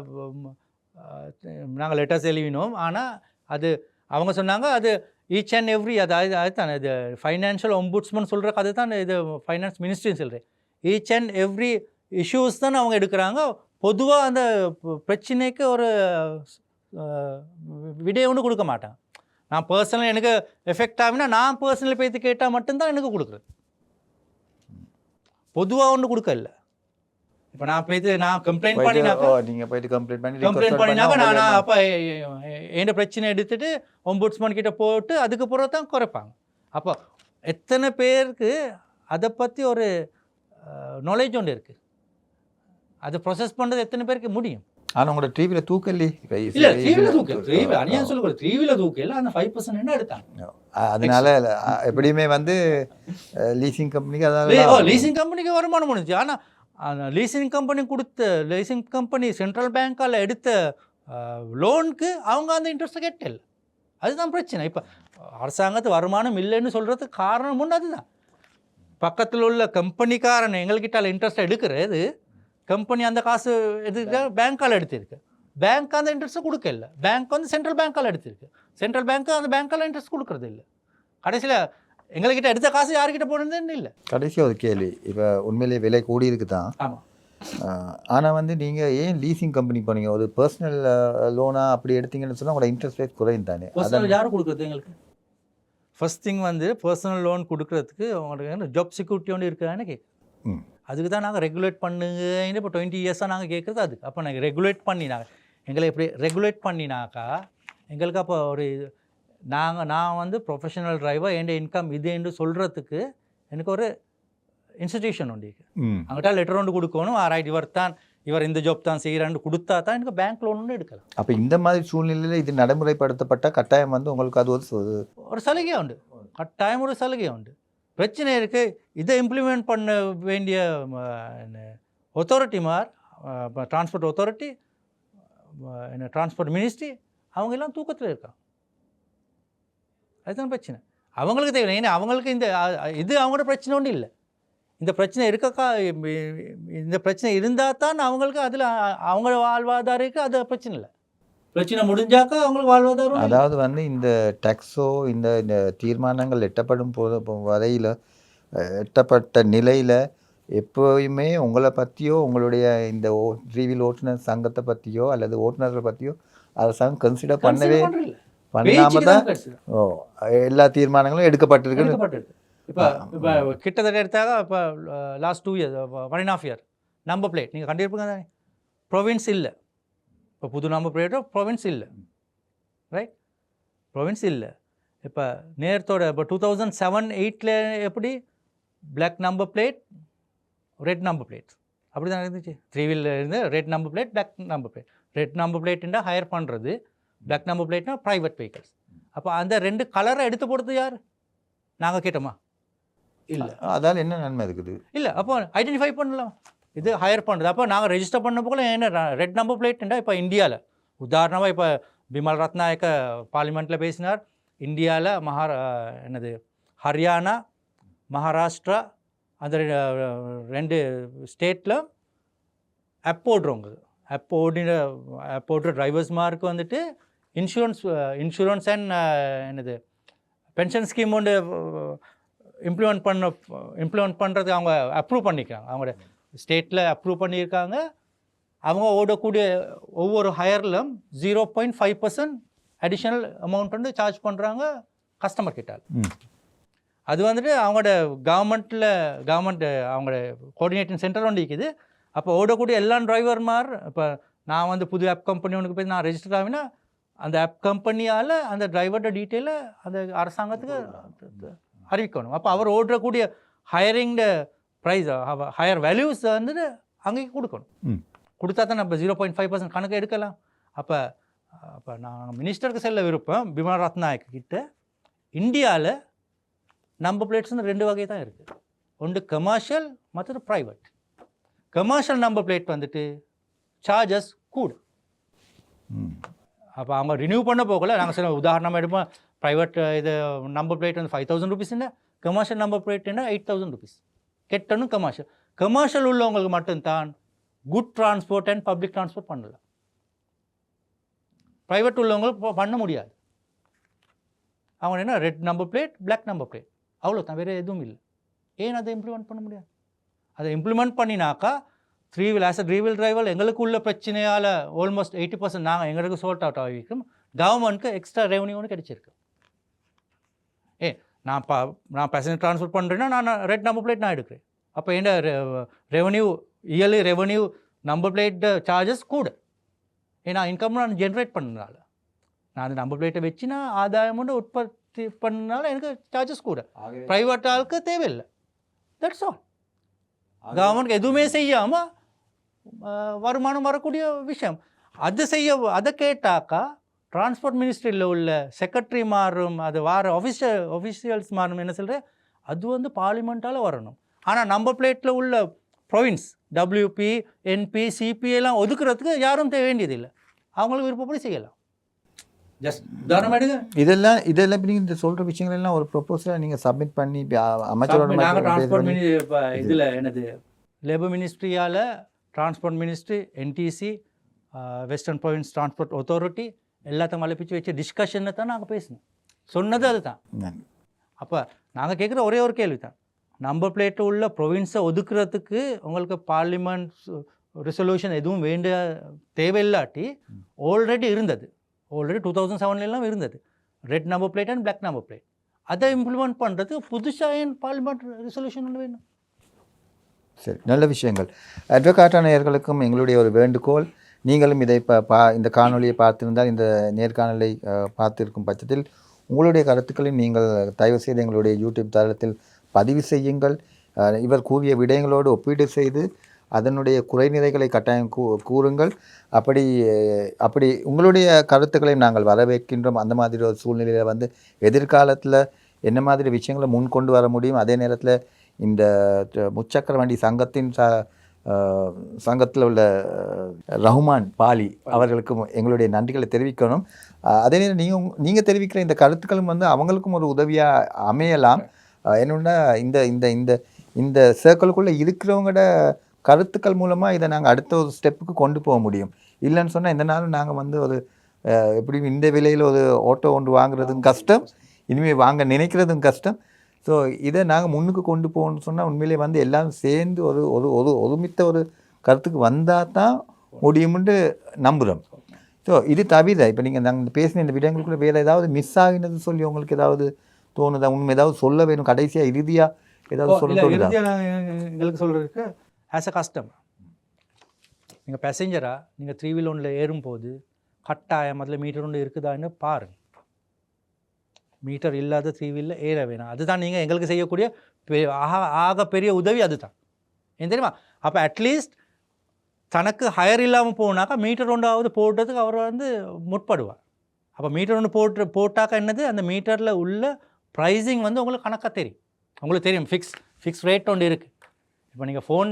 லெட்டர்ஸ் எழுதினோம். ஆனால் அது அவங்க சொன்னாங்க அது ஈச் அண்ட் எவ்ரி அதுதான் இது ஃபைனான்ஷியல் ஒம்புட்ஸ்மன் சொல்கிற கதை தான் இது ஃபைனான்ஸ் மினிஸ்ட்ரின்னு சொல்கிறேன். ஈச் அண்ட் எவ்ரி இஷ்யூஸ் தான் அவங்க எடுக்கிறாங்க. பொதுவாக அந்த பிரச்சனைக்கு ஒரு விடை ஒன்று கொடுக்க மாட்டாங்க. நான் பர்சனல் எனக்கு எஃபெக்ட் ஆகுனா நான் பர்சனல் பேசி கேட்டால் மட்டும்தான் எனக்கு கொடுக்குறது, பொதுவாக ஒன்று கொடுக்கல. இப்போ நான் கம்ப்ளைண்ட் பண்ணினாக்கா நான் அப்போ என் பிரச்சனை எடுத்துகிட்டு ஒம்புட்ஸ்மன் கிட்ட போட்டு அதுக்கு பிறகு தான் குறைப்பாங்க. அப்போ எத்தனை பேருக்கு அதை பற்றி ஒரு நாலேஜ் ஒன்று இருக்குது, அதை ப்ரொசஸ் பண்ணுறது எத்தனை பேருக்கு முடியும்? ஆனால் உங்களோட டிவியில் தூக்கல இல்லை, டிவியில் தூக்கல அநியாயம் சொல்லுங்கள், டிவியில் தூக்கல அந்த 5% என்ன எடுத்தாங்க. அதனால எப்படியுமே வந்து லீசிங் கம்பெனிக்கு லீசிங் கம்பெனிக்கு வருமானம் முடிஞ்சு. ஆனால் லீசிங் கம்பெனி சென்ட்ரல் பேங்க்கால் எடுத்த லோனுக்கு அவங்க அந்த இன்ட்ரெஸ்ட்டை கேட்டல. அதுதான் பிரச்சனை. இப்போ அரசாங்கத்து வருமானம் இல்லைன்னு சொல்கிறதுக்கு காரணம் ஒன்று அதுதான். பக்கத்தில் உள்ள கம்பெனிக்காரன் எங்கள்கிட்ட இன்ட்ரெஸ்ட் எடுக்கிறது, கம்பெனி அந்த காசு எதுக்கு பேங்க்கால் எடுத்திருக்கு, பேங்க் அந்த இன்ட்ரெஸ்ட்டை கொடுக்கல, பேங்க் வந்து சென்ட்ரல் பேங்க்கால் எடுத்திருக்கு, சென்ட்ரல் பேங்க்கு அந்த பேங்க்கால் இன்ட்ரெஸ்ட் கொடுக்குறது இல்லை. கடைசியில் எங்கள்கிட்ட எடுத்த காசு யார்கிட்ட போனதுன்னு இல்லை. கடைசியாக ஒரு கேள்வி, இப்போ உண்மையிலேயே விலை கூடி இருக்கு தான். ஆமாம், ஆனால் வந்து நீங்கள் ஏன் லீசிங் கம்பெனி போனீங்க? ஒரு பர்சனல் லோனாக அப்படி எடுத்தீங்கன்னு சொன்னால் உங்களோட இன்ட்ரெஸ்ட் ரேட் குறையும் தானே? பர்சனல் யாரும் கொடுக்குறது எங்களுக்கு? ஃபர்ஸ்ட் திங் வந்து பர்சனல் லோன் கொடுக்குறதுக்கு உங்களுக்கு ஜாப் செக்யூரிட்டி ஒன்று இருக்கான்னு கேட்குறேன். அதுக்கு தான் நாங்கள் ரெகுலேட் பண்ணுங்கன்னு இப்போ 20 இயர்ஸாக நாங்கள் கேட்குறது அதுக்கு. அப்போ நாங்கள் ரெகுலேட் பண்ணினாங்க எங்களை எப்படி ரெகுலேட் பண்ணினாக்கா எங்களுக்கு அப்போ ஒரு நான் வந்து ப்ரொஃபஷனல் டிரைவர் என் இன்கம் இதுன்னு சொல்கிறதுக்கு எனக்கு ஒரு இன்ஸ்டிடியூஷன் உண்டு. அவங்கள்ட்ட லெட்டர் ஒன்று கொடுக்கணும், ரைட் இவர் இந்த ஜாப் தான் செய்கிறான்னு கொடுத்தா தான் எனக்கு பேங்க் லோன் ஒன்று எடுக்கலாம். அப்போ இந்த மாதிரி சூழ்நிலையில் இது நடைமுறைப்படுத்தப்பட்ட கட்டாயம் வந்து உங்களுக்கு அது ஒரு சலுகை உண்டு, கட்டாயம் ஒரு சலுகை உண்டு. பிரச்சனை இருக்குது, இதை இம்ப்ளிமெண்ட் பண்ண வேண்டிய ஒத்தாரிட்டிமார், டிரான்ஸ்போர்ட் ஒத்தாரிட்டி, டிரான்ஸ்போர்ட் மினிஸ்ட்ரி, அவங்க எல்லாம் தூக்கத்தில் இருக்காங்க. அதுதான் பிரச்சனை. அவங்களுக்கு தேவை. ஏன்னா அவங்களுக்கு இது அவங்களோட பிரச்சனை ஒன்றும் இல்லை. இந்த பிரச்சனை இந்த பிரச்சனை இருந்தால் தான் அவங்களுக்கு அதில் அவங்க வாழ்வாதாரக்கு அது பிரச்சனை இல்லை. பிரச்சனை முடிஞ்சாக்கா அவங்களுக்கு வாழ்வாதாரம். அதாவது வந்து இந்த டேக்ஸோ இந்த தீர்மானங்கள் எட்டப்படும் வரையில் எட்டப்பட்ட நிலையில் எப்போயுமே உங்களை பற்றியோ உங்களுடைய இந்த த்ரீவீல் ஓட்டுநர் சங்கத்தை பற்றியோ அல்லது ஓட்டுநர்களை பற்றியோ அரசாங்கம் கன்சிடர் பண்ணாம தான் எல்லா தீர்மானங்களும் எடுக்கப்பட்டிருக்கு. இப்போ கிட்டத்தட்ட எடுத்தாங்க. இப்போ last 2 years 1.5 year number plate நீங்கள் கண்டிப்பாக தானே ப்ரொவின்ஸ் இல்லை. இப்போ புது நம்பர் பிளேட்டோ ப்ரொவின்ஸ் இல்லை, ரைட்? ப்ரொவின்ஸ் இல்லை. இப்போ நேரத்தோட இப்போ 2007-8 எப்படி black number plate, red number plate அப்படி தான் இருந்துச்சு. 3 வீலர் இருந்து red number plate, black number plate. Red number பிளேட்டுன்னா ஹையர் பண்ணுறது, பிளாக் நம்பர் பிளேட்னா ப்ரைவேட் வெஹிக்கல்ஸ். அப்போ அந்த 2 கலரை எடுத்து போடுறது யார்? நாங்கள் கேட்டோமா? இல்லை. அதால் என்ன நன்மை இருக்குது? இல்லை. அப்போ ஐடென்டிஃபை பண்ணலாம், இது ஹையர் பண்ணுறது. அப்போ நாங்கள் ரெஜிஸ்டர் பண்ண போல என்ன ரெட் நம்பர் பிளேட்டுண்டா இப்போ இந்தியாவில் உதாரணமாக இப்போ பிமல் ரத்நாயக்க பார்லிமெண்ட்டில் பேசினார். இந்தியாவில் ஹரியானா, மகாராஷ்டிரா அந்த 2 ஸ்டேட்டில் ஆப் போடுறவங்க, ஆப் போடுற டிரைவர்ஸ்மாருக்கு வந்துட்டு இன்சூரன்ஸ் அண்ட் பென்ஷன் ஸ்கீம் ஒன்று இம்ப்ளிமெண்ட் பண்ணுறதுக்கு அவங்க அப்ரூவ் பண்ணிக்கிறாங்க. அவங்களோட ஸ்டேட்டில் அப்ரூவ் பண்ணியிருக்காங்க. அவங்க ஓடக்கூடிய ஒவ்வொரு ஹையர்லும் 0.5% அடிஷ்னல் அமௌண்ட் வந்து சார்ஜ் பண்ணுறாங்க கஸ்டமர் கிட்டால். அது வந்துட்டு அவங்களோட கவர்மெண்ட் அவங்களோட கோஆர்டினேட்டிங் சென்டர் ஒன்று இருக்குது. அப்போ ஓடக்கூடிய எல்லா டிரைவர்மார் இப்போ நான் வந்து புது ஆப் கம்பெனி ஒன்றுக்கு போய் நான் ரெஜிஸ்டர் ஆகினா அந்த ஆப் கம்பெனியால் அந்த டிரைவரோட டீட்டெயிலை அந்த அரசாங்கத்துக்கு அறிவிக்கணும். அப்போ அவர் ஓடுறக்கூடிய ஹையரிங் ப்ரைஸ் ஹையர் வேல்யூஸ் வந்துட்டு அங்கேயும் கொடுக்கணும். கொடுத்தா தான் நம்ம 0.5% கணக்கு எடுக்கலாம். அப்போ நான் மினிஸ்டருக்கு செல்ல விருப்பம் பிமல் ரத்நாயக் கிட்ட. இந்தியாவில் நம்பர் பிளேட்ஸ்னு 2 வகை தான் இருக்குது. ஒன்று கமர்ஷியல், மற்றது ப்ரைவேட். கமர்ஷியல் நம்பர் பிளேட் வந்துட்டு சார்ஜஸ் கூட. அப்போ அவங்க ரினியூ பண்ண போகல. நாங்கள் சில உதாரணமாக எடுப்போம். ப்ரைவேட் இது நம்பர் பிளேட் வந்து 5,000 ருபீஸ்னா, கமர்ஷியல் நம்பர் பிளேட்னா 8,000 ருபீஸ் கெட்டணும். கமர்ஷியல் உள்ளவங்களுக்கு மட்டும்தான் good transport and public transport பண்ணலாம். ப்ரைவேட் உள்ளவங்களுக்கு பண்ண முடியாது. அவங்க என்ன red number plate, black number plate, அவ்வளோ தான், வேறு எதுவும் இல்லை. ஏன் அதை இம்ப்ளிமெண்ட் பண்ண முடியாது? அதை இம்ப்ளிமெண்ட் பண்ணினாக்கா 3 wheel as a 3 wheel driver எங்களுக்கு உள்ள பிரச்சனையால் ஆல்மோஸ்ட் 80% நாங்கள் எங்களுக்கு சோல்ட் அவுட் ஆகிக்கும். கவர்மெண்ட்டுக்கு எக்ஸ்ட்ரா ரெவன்யூ ஒன்று கிடைச்சிருக்கு. நான் பேசஞ்சர் ட்ரான்ஸ்போர்ட் பண்ணுறேன்னா நான் ரெட் நம்பர் பிளேட் நான் எடுக்கிறேன். அப்போ என்ன revenue, yearly revenue number plate charges கூட. ஏன்னா இன்கம் நான் ஜென்ரேட் பண்ணனால, நான் அந்த நம்பர் பிளேட்டை வச்சு நான் ஆதாயம் ஒன்று உற்பத்தி பண்ணனால எனக்கு சார்ஜஸ் கூட. ப்ரைவேட் ஆளுக்கு தேவையில்லை. That's all. கவர்மெண்ட் எதுவுமே செய்யாமல் வருமானம் வரக்கூடிய விஷயம். அதை கேட்டாக்கா டிரான்ஸ்போர்ட் மினிஸ்ட்ரியில் உள்ள செக்ரட்டரி மாறும், அது ஆஃபீஷியல்ஸ் மாறும். என்ன சொல்கிறேன், அது வந்து பார்லிமெண்ட்டால் வரணும். ஆனால் நம்பர் பிளேட்டில் உள்ள ப்ரொவின்ஸ் WP, NP, CP எல்லாம் ஒதுக்குறதுக்கு யாரும் வேண்டியதில்லை. அவங்களுக்கு விருப்பப்படி செய்யலாம். ஜஸ்ட் உதாரணம் எடுங்க. இதெல்லாம் நீங்கள் இந்த சொல்கிற விஷயங்கள் எல்லாம் ஒரு ப்ரொப்போசலை நீங்கள் சப்மிட் பண்ணி அமைச்சரோட நாங்கள் டிரான்ஸ்போர்ட் இதில் என்னது லேபர் மினிஸ்ட்ரியால் transport ministry, NTC, western province transport authority எல்லாத்தையும் அழைப்பிச்சு வச்சு டிஸ்கஷனை தான் நாங்கள் பேசணும். சொன்னது அதுதான். அப்போ நாங்கள் கேட்குற ஒரே ஒரு கேள்வி தான், நம்பர் பிளேட்டில் உள்ள ப்ரொவின்ஸை ஒதுக்குறதுக்கு உங்களுக்கு பார்லிமெண்ட் ரெசல்யூஷன் எதுவும் வேண்டிய தேவையில்லாட்டி ஆல்ரெடி 2007 இருந்தது red number plate and black number plate. அதை இம்ப்ளிமெண்ட் பண்ணுறது புதுசாக ஏன் பார்லிமெண்ட் ரெசல்யூஷன் ஒன்று வேணும்? சரி, நல்ல விஷயங்கள். அட்வொகேட்டான நேயர்களுக்கும் எங்களுடைய ஒரு வேண்டுகோள், நீங்களும் இதை இந்த காணொலியை பார்த்திருந்தால், இந்த நேர்காணலை பார்த்திருக்கும் பட்சத்தில் உங்களுடைய கருத்துக்களை நீங்கள் தயவு செய்து எங்களுடைய யூடியூப் தளத்தில் பதிவு செய்யுங்கள். இவர் கூறிய விடயங்களோடு ஒப்பீடு செய்து அதனுடைய குறைநிறைகளை கட்டாயம் கூறுங்கள். அப்படி உங்களுடைய கருத்துக்களை நாங்கள் வரவேற்கின்றோம். அந்த மாதிரி ஒரு சூழ்நிலையில் எதிர்காலத்தில் என்ன மாதிரி விஷயங்களை முன் கொண்டு வர முடியும், அதே நேரத்தில் இந்த முச்சக்கர வண்டி சங்கத்தில் உள்ள ரஹ்மான் பாலி அவர்களுக்கும் எங்களுடைய நன்றிகளை தெரிவிக்கணும். அதே நேரம் நீங்கள் தெரிவிக்கிற இந்த கருத்துக்களும் அவங்களுக்கும் ஒரு உதவியாக அமையலாம். என்னென்னா இந்த இந்த இந்த இந்த சர்க்கிளுக்குள்ளே இருக்கிறவங்களோட கருத்துக்கள் மூலமாக இதை நாங்கள் அடுத்த ஒரு ஸ்டெப்புக்கு கொண்டு போக முடியும். இல்லைன்னு சொன்னால் இந்த நாளும் நாங்கள் ஒரு எப்படியும் இந்த விலையில் ஒரு ஓட்டோ ஒன்று வாங்குறதும் கஷ்டம், இனிமேல் வாங்க நினைக்கிறதும் கஷ்டம். ஸோ இதை நாங்கள் முன்னுக்கு கொண்டு போகணும்னு சொன்னால் உண்மையிலே எல்லோரும் சேர்ந்து ஒரு ஒரு ஒரு ஒருமித்த ஒரு கருத்துக்கு வந்தால் தான் முடியும்னு நம்புகிறோம். ஸோ இது தவிர இப்போ நாங்கள் பேசின இந்த விடயங்களுக்குள்ள வேறு ஏதாவது மிஸ் ஆகினது சொல்லி உங்களுக்கு ஏதாவது தோணுதா? உண்மை ஏதாவது சொல்ல வேணும் கடைசியாக இறுதியாக ஏதாவது சொல்ல? எங்களுக்கு சொல்கிறதுக்கு ஆஸ் அ கஸ்டமர், நீங்கள் பேசஞ்சராக நீங்கள் 3 வீல் ஒன்றில் ஏறும்போது கட்டாயம் அதில் மீட்டர் ஒன்று இருக்குதான்னு பாருங்கள். மீட்டர் இல்லாத 3 வீலில் ஏற வேணாம். அதுதான் நீங்கள் எங்களுக்கு செய்யக்கூடிய ஆக பெரிய உதவி அதுதான். ஏன் தெரியுமா? அப்போ அட்லீஸ்ட் தனக்கு ஹயர் இல்லாமல் போனாக்கா மீட்டர் ஒன்றாவது போடுறதுக்கு அவர் முற்படுவார். அப்போ மீட்டர் ஒன்று போட்டாக்கா என்னது, அந்த மீட்டரில் உள்ள ப்ரைஸிங் உங்களுக்கு கணக்காக தெரியும். உங்களுக்கு தெரியும் ஃபிக்ஸ் ரேட் ஒன்று இருக்குது. இப்போ நீங்கள் ஃபோன்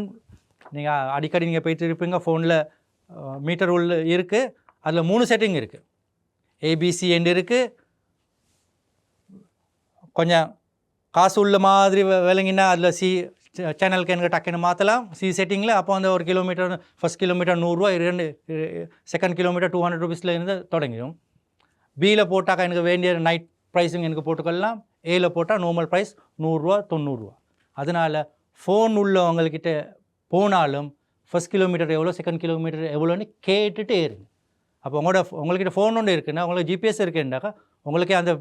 நீங்கள் அடிக்கடி நீங்கள் போயிட்டு இருப்பீங்க, ஃபோனில் மீட்டர் உள்ள இருக்குது, அதில் 3 செட்டிங் இருக்குது. ஏபிசி எண்டு இருக்குது. கொஞ்சம் காசு உள்ள மாதிரி விளங்கினா அதில் சேனலுக்கு எனக்கு டக்குன்னு மாற்றலாம் செட்டிங்கில். அப்போ ஒரு கிலோமீட்டர் ஃபஸ்ட் கிலோமீட்டர் 100 ரூபா, செகண்ட் கிலோமீட்டர் 200 ருபீஸில் இருந்து தொடங்கிடும். பியில் போட்டாக்கா எனக்கு வேண்டிய நைட் ப்ரைஸிங் எனக்கு போட்டுக்கொள்ளலாம். ஏல போட்டால் நார்மல் ப்ரைஸ் 100 ரூபா 90 ரூபா. அதனால் ஃபோன் உள்ளவங்கக்கிட்ட போனாலும் ஃபஸ்ட் கிலோமீட்டர் எவ்வளோ, செகண்ட் கிலோமீட்டர் எவ்வளோன்னு கேட்டுட்டு ஏறுங்க. அப்போ உங்கள்கிட்ட ஃபோன் ஒன்று இருக்குன்னா, உங்களுக்கு ஜிபிஎஸ் இருக்குன்னாக்கா உங்களுக்கே அந்த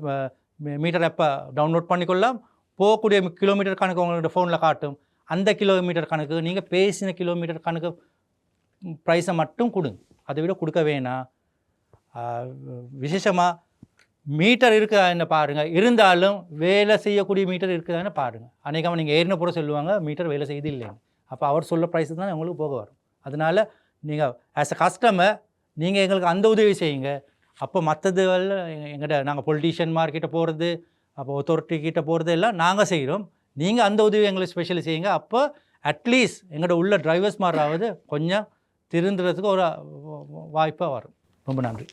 மீட்டர் ஆப்பை டவுன்லோட் பண்ணிக்கொள்ளலாம். போகக்கூடிய கிலோமீட்டர் கணக்கு உங்களோட ஃபோனில் காட்டும். அந்த கிலோமீட்டர் கணக்கு நீங்கள் பேசின கிலோமீட்டர் கணக்கு ப்ரைஸை மட்டும் கொடுங்க, அதை விட கொடுக்க வேணாம். விசேஷமாக மீட்டர் இருக்குதான்னு பாருங்கள். இருந்தாலும் வேலை செய்யக்கூடிய மீட்டர் இருக்குதான்னு பாருங்கள். அநேகமாக நீங்கள் ஏறின பூரா சொல்லுவாங்க மீட்டர் வேலை செய்து இல்லைன்னு. அப்போ அவர் சொல்ல ப்ரைஸு தான் உங்களுக்கு போக வரும். அதனால் நீங்கள் ஆஸ் அ கஸ்டமர் நீங்கள் எங்களுக்கு அந்த உதவி செய்யுங்க. அப்போ மற்றது எங்கள்கிட்ட நாங்கள் பொலிட்டீஷியன் மார்க்கிட்ட போகிறது, அப்போ அத்தாரிட்டி கிட்ட போகிறது எல்லாம் நாங்கள் செய்கிறோம். நீங்கள் அந்த உதவி எங்களுக்கு ஸ்பெஷலி செய்யுங்க. அப்போ அட்லீஸ்ட் எங்கள்கிட்ட உள்ள டிரைவர்ஸ் மாராவது கொஞ்சம் திருந்துறதுக்கு ஒரு வாய்ப்பாக வரும். ரொம்ப நன்றி.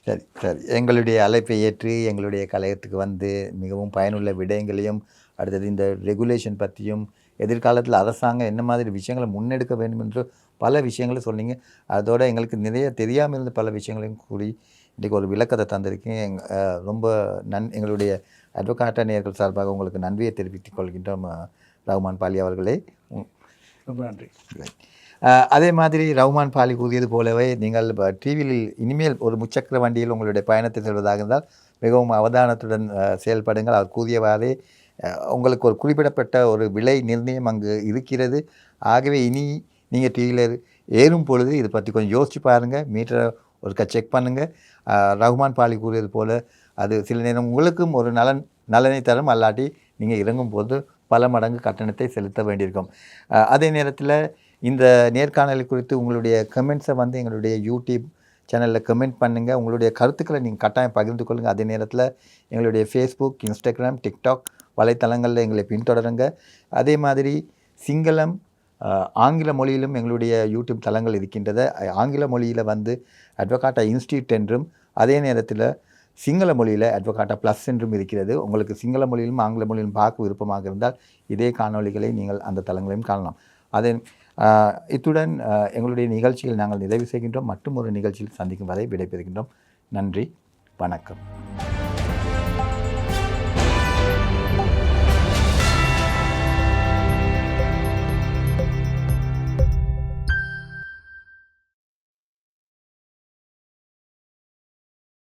சரி, எங்களுடைய அழைப்பை ஏற்று எங்களுடைய கலையத்துக்கு மிகவும் பயனுள்ள விடயங்களையும், அடுத்தது இந்த ரெகுலேஷன் பற்றியும், எதிர்காலத்தில் அரசாங்கம் என்ன மாதிரி விஷயங்களை முன்னெடுக்க வேண்டும் என்று பல விஷயங்களை சொன்னீங்க. அதோடு எங்களுக்கு நிறைய தெரியாமல் இருந்த பல விஷயங்களையும் கூறி இன்றைக்கு ஒரு விளக்கத்தை தந்திருக்கேன். ரொம்ப எங்களுடைய அட்வொகேட்டா நேயர்கள் சார்பாக உங்களுக்கு நன்றியை தெரிவித்துக் கொள்கின்றோம் ரஹ்மான் பாலி அவர்களே. ரொம்ப நன்றி. அதே மாதிரி ரஹ்மான் பாலி கூறியது போலவே நீங்கள் டிவியில் இனிமேல் ஒரு முச்சக்கர வண்டியில் உங்களுடைய பயணத்தை செல்வதாக இருந்தால் மிகவும் அவதானத்துடன் செயல்படுங்கள். அவர் கூறியவாறே உங்களுக்கு ஒரு குறிப்பிடப்பட்ட ஒரு விலை நிர்ணயம் அங்கு இருக்கிறது. ஆகவே இனி நீங்கள் டிவியில் ஏறும் பொழுது இதை பற்றி கொஞ்சம் யோசிச்சு பாருங்கள், மீட்டரை ஒருக்கா செக் பண்ணுங்கள். ரஹ்மான் பாலி கூறியது போல் அது சில நேரம் உங்களுக்கும் ஒரு நலனை தரும், அல்லாட்டி நீங்கள் இறங்கும் போது பல மடங்கு கட்டணத்தை செலுத்த வேண்டியிருக்கும். அதே நேரத்தில் இந்த நேர்காணல் குறித்து உங்களுடைய கமெண்ட்ஸை எங்களுடைய யூடியூப் சேனலில் கமெண்ட் பண்ணுங்கள். உங்களுடைய கருத்துக்களை நீங்கள் கட்டாயம் பகிர்ந்து கொள்ளுங்கள். அதே நேரத்தில் எங்களுடைய ஃபேஸ்புக், இன்ஸ்டாகிராம், டிக்டாக் வலைத்தளங்களில் எங்களை பின்தொடருங்க. அதே மாதிரி சிங்களம், ஆங்கில மொழியிலும் எங்களுடைய யூடியூப் தளங்கள் இருக்கின்றது. ஆங்கில மொழியில் அட்வொகேட்டா இன்ஸ்டியூட் என்றும், அதே நேரத்தில் சிங்கள மொழியில் அட்வொகேட்டா ப்ளஸ் என்றும் இருக்கிறது. உங்களுக்கு சிங்கள மொழியிலும் ஆங்கில மொழியிலும் பார்க்க விருப்பமாக இருந்தால் இதே காணொளிகளை நீங்கள் அந்த தளங்களையும் காணலாம். இத்துடன் எங்களுடைய நிகழ்ச்சியில் நாங்கள் நிறைவு செய்கின்றோம். மற்றும் ஒரு நிகழ்ச்சியில் சந்திக்கும் வரை விடைபெறுகின்றோம். நன்றி, வணக்கம்.